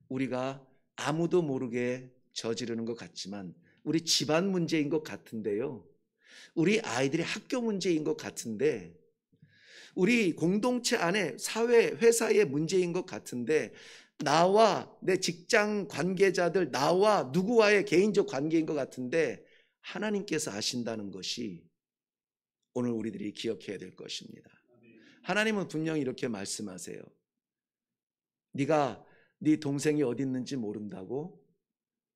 우리가 아무도 모르게 저지르는 것 같지만 우리 집안 문제인 것 같은데요. 우리 아이들의 학교 문제인 것 같은데 우리 공동체 안에 사회, 회사의 문제인 것 같은데 나와 내 직장 관계자들, 나와 누구와의 개인적 관계인 것 같은데 하나님께서 아신다는 것이 오늘 우리들이 기억해야 될 것입니다. 하나님은 분명히 이렇게 말씀하세요. 네가 네 동생이 어디 있는지 모른다고?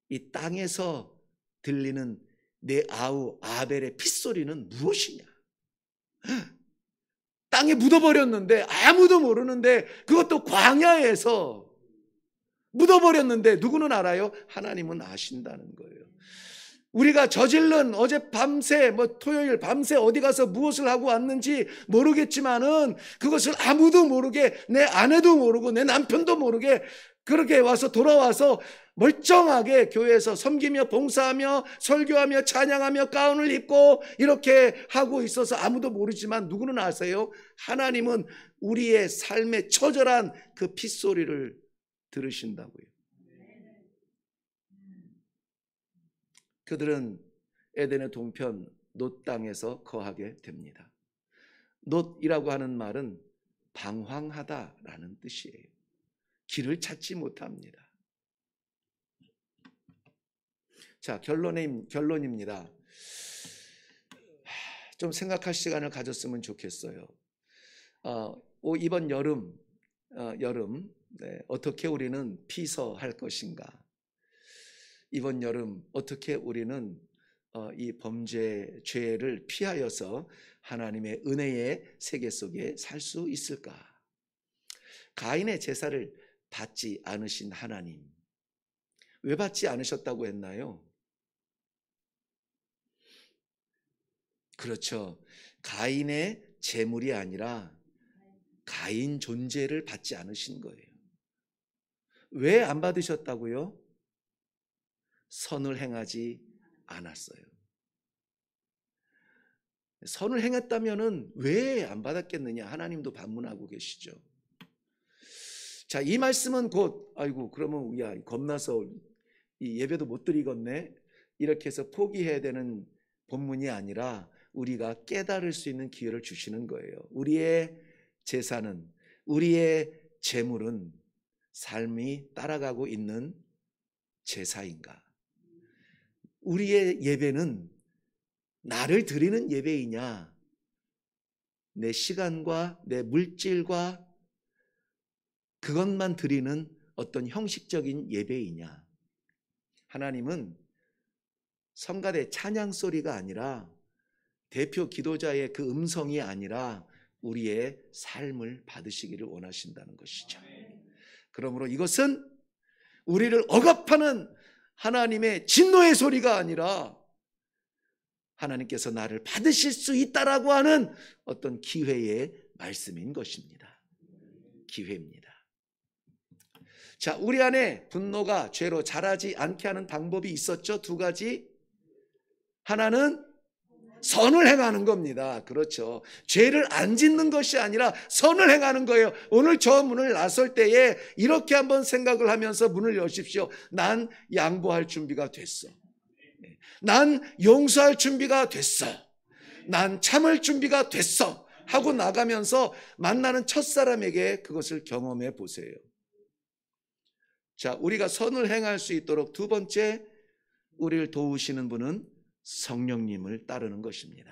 이 땅에서 들리는 내 아우 아벨의 핏소리는 무엇이냐? 땅에 묻어버렸는데 아무도 모르는데 그것도 광야에서 묻어버렸는데 누구는 알아요? 하나님은 아신다는 거예요. 우리가 저질른 어제 밤새 토요일 밤새 어디 가서 무엇을 하고 왔는지 모르겠지만은 그것을 아무도 모르게 내 아내도 모르고 내 남편도 모르게 그렇게 와서 돌아와서 멀쩡하게 교회에서 섬기며 봉사하며 설교하며 찬양하며 가운을 입고 이렇게 하고 있어서 아무도 모르지만 누구는 아세요? 하나님은 우리의 삶의 처절한 그 핏소리를 들으신다고요. 그들은 에덴의 동편 놋 땅에서 거하게 됩니다. 놋이라고 하는 말은 방황하다라는 뜻이에요. 길을 찾지 못합니다. 자, 결론입니다. 좀 생각할 시간을 가졌으면 좋겠어요. 이번 여름 어떻게 우리는 피서할 것인가? 이번 여름 어떻게 우리는 이 범죄, 죄를 피하여서 하나님의 은혜의 세계 속에 살 수 있을까? 가인의 제사를 받지 않으신 하나님, 왜 받지 않으셨다고 했나요? 그렇죠. 가인의 제물이 아니라 가인 존재를 받지 않으신 거예요. 왜 안 받으셨다고요? 선을 행하지 않았어요. 선을 행했다면은 왜 안 받았겠느냐? 하나님도 반문하고 계시죠. 자, 이 말씀은 곧 그러면 야 겁나서 이 예배도 못 드리겠네 이렇게 해서 포기해야 되는 본문이 아니라 우리가 깨달을 수 있는 기회를 주시는 거예요. 우리의 제사는, 우리의 제물은 삶이 따라가고 있는 제사인가? 우리의 예배는 나를 드리는 예배이냐, 내 시간과 내 물질과 그것만 드리는 어떤 형식적인 예배이냐? 하나님은 성가대 찬양 소리가 아니라, 대표 기도자의 그 음성이 아니라 우리의 삶을 받으시기를 원하신다는 것이죠. 그러므로 이것은 우리를 억압하는 하나님의 진노의 소리가 아니라 하나님께서 나를 받으실 수 있다라고 하는 어떤 기회의 말씀인 것입니다. 기회입니다. 자, 우리 안에 분노가 죄로 자라지 않게 하는 방법이 있었죠. 두 가지. 하나는 선을 행하는 겁니다. 그렇죠. 죄를 안 짓는 것이 아니라 선을 행하는 거예요. 오늘 저 문을 나설 때에 이렇게 한번 생각을 하면서 문을 여십시오. 난 양보할 준비가 됐어. 난 용서할 준비가 됐어. 난 참을 준비가 됐어. 하고 나가면서 만나는 첫사람에게 그것을 경험해 보세요. 자, 우리가 선을 행할 수 있도록 두 번째, 우리를 도우시는 분은 성령님을 따르는 것입니다.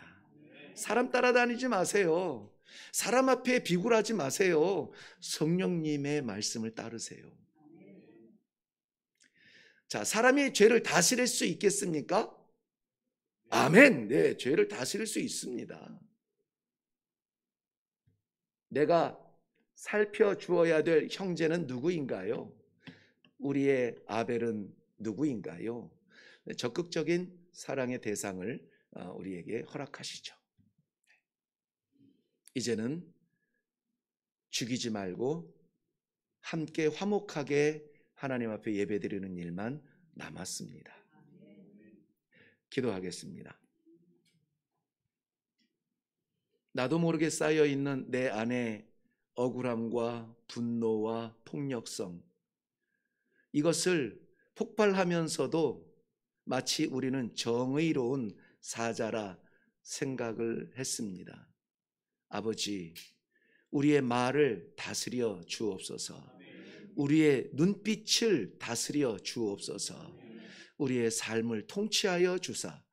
사람 따라다니지 마세요. 사람 앞에 비굴하지 마세요. 성령님의 말씀을 따르세요. 자, 사람이 죄를 다스릴 수 있겠습니까? 아멘. 네, 죄를 다스릴 수 있습니다. 내가 살펴주어야 될 형제는 누구인가요? 우리의 아벨은 누구인가요? 적극적인 사랑의 대상을 우리에게 허락하시죠. 이제는 죽이지 말고 함께 화목하게 하나님 앞에 예배드리는 일만 남았습니다. 기도하겠습니다. 나도 모르게 쌓여있는 내 안에 억울함과 분노와 폭력성, 이것을 폭발하면서도 마치 우리는 정의로운 사자라 생각을 했습니다. 아버지, 우리의 말을 다스려 주옵소서. 우리의 눈빛을 다스려 주옵소서. 우리의 삶을 통치하여 주사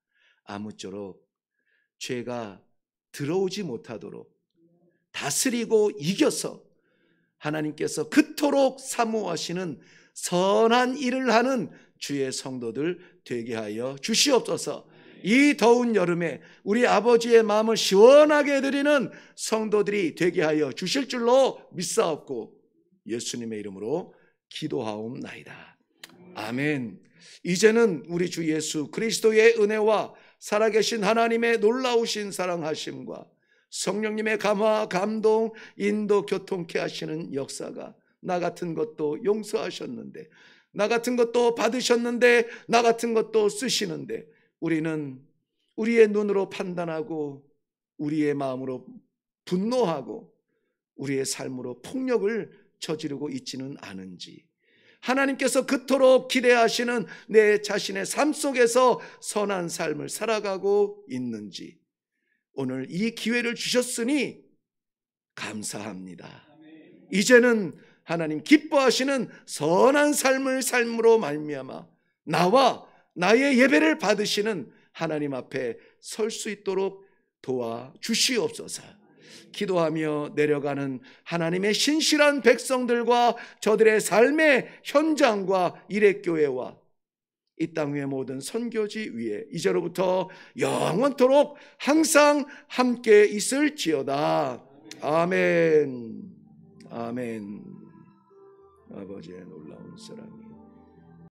아무쪼록 죄가 들어오지 못하도록 다스리고 이겨서 하나님께서 그토록 사모하시는 선한 일을 하는 주의 성도들 되게 하여 주시옵소서. 이 더운 여름에 우리 아버지의 마음을 시원하게 해드리는 성도들이 되게 하여 주실 줄로 믿사옵고 예수님의 이름으로 기도하옵나이다. 아멘. 이제는 우리 주 예수 그리스도의 은혜와 살아계신 하나님의 놀라우신 사랑하심과 성령님의 감화, 감동, 인도, 교통케 하시는 역사가 나 같은 것도 용서하셨는데, 나 같은 것도 받으셨는데, 나 같은 것도 쓰시는데, 우리는 우리의 눈으로 판단하고 우리의 마음으로 분노하고 우리의 삶으로 폭력을 저지르고 있지는 않은지, 하나님께서 그토록 기대하시는 내 자신의 삶 속에서 선한 삶을 살아가고 있는지, 오늘 이 기회를 주셨으니 감사합니다. 이제는 하나님 기뻐하시는 선한 삶을 삶으로 말미암아 나와 나의 예배를 받으시는 하나님 앞에 설 수 있도록 도와주시옵소서. 기도하며 내려가는 하나님의 신실한 백성들과 저들의 삶의 현장과 일회교회와 이 땅 위의 모든 선교지 위에 이제로부터 영원토록 항상 함께 있을지어다. 아멘. 아멘. 아버지의 놀라운 사랑이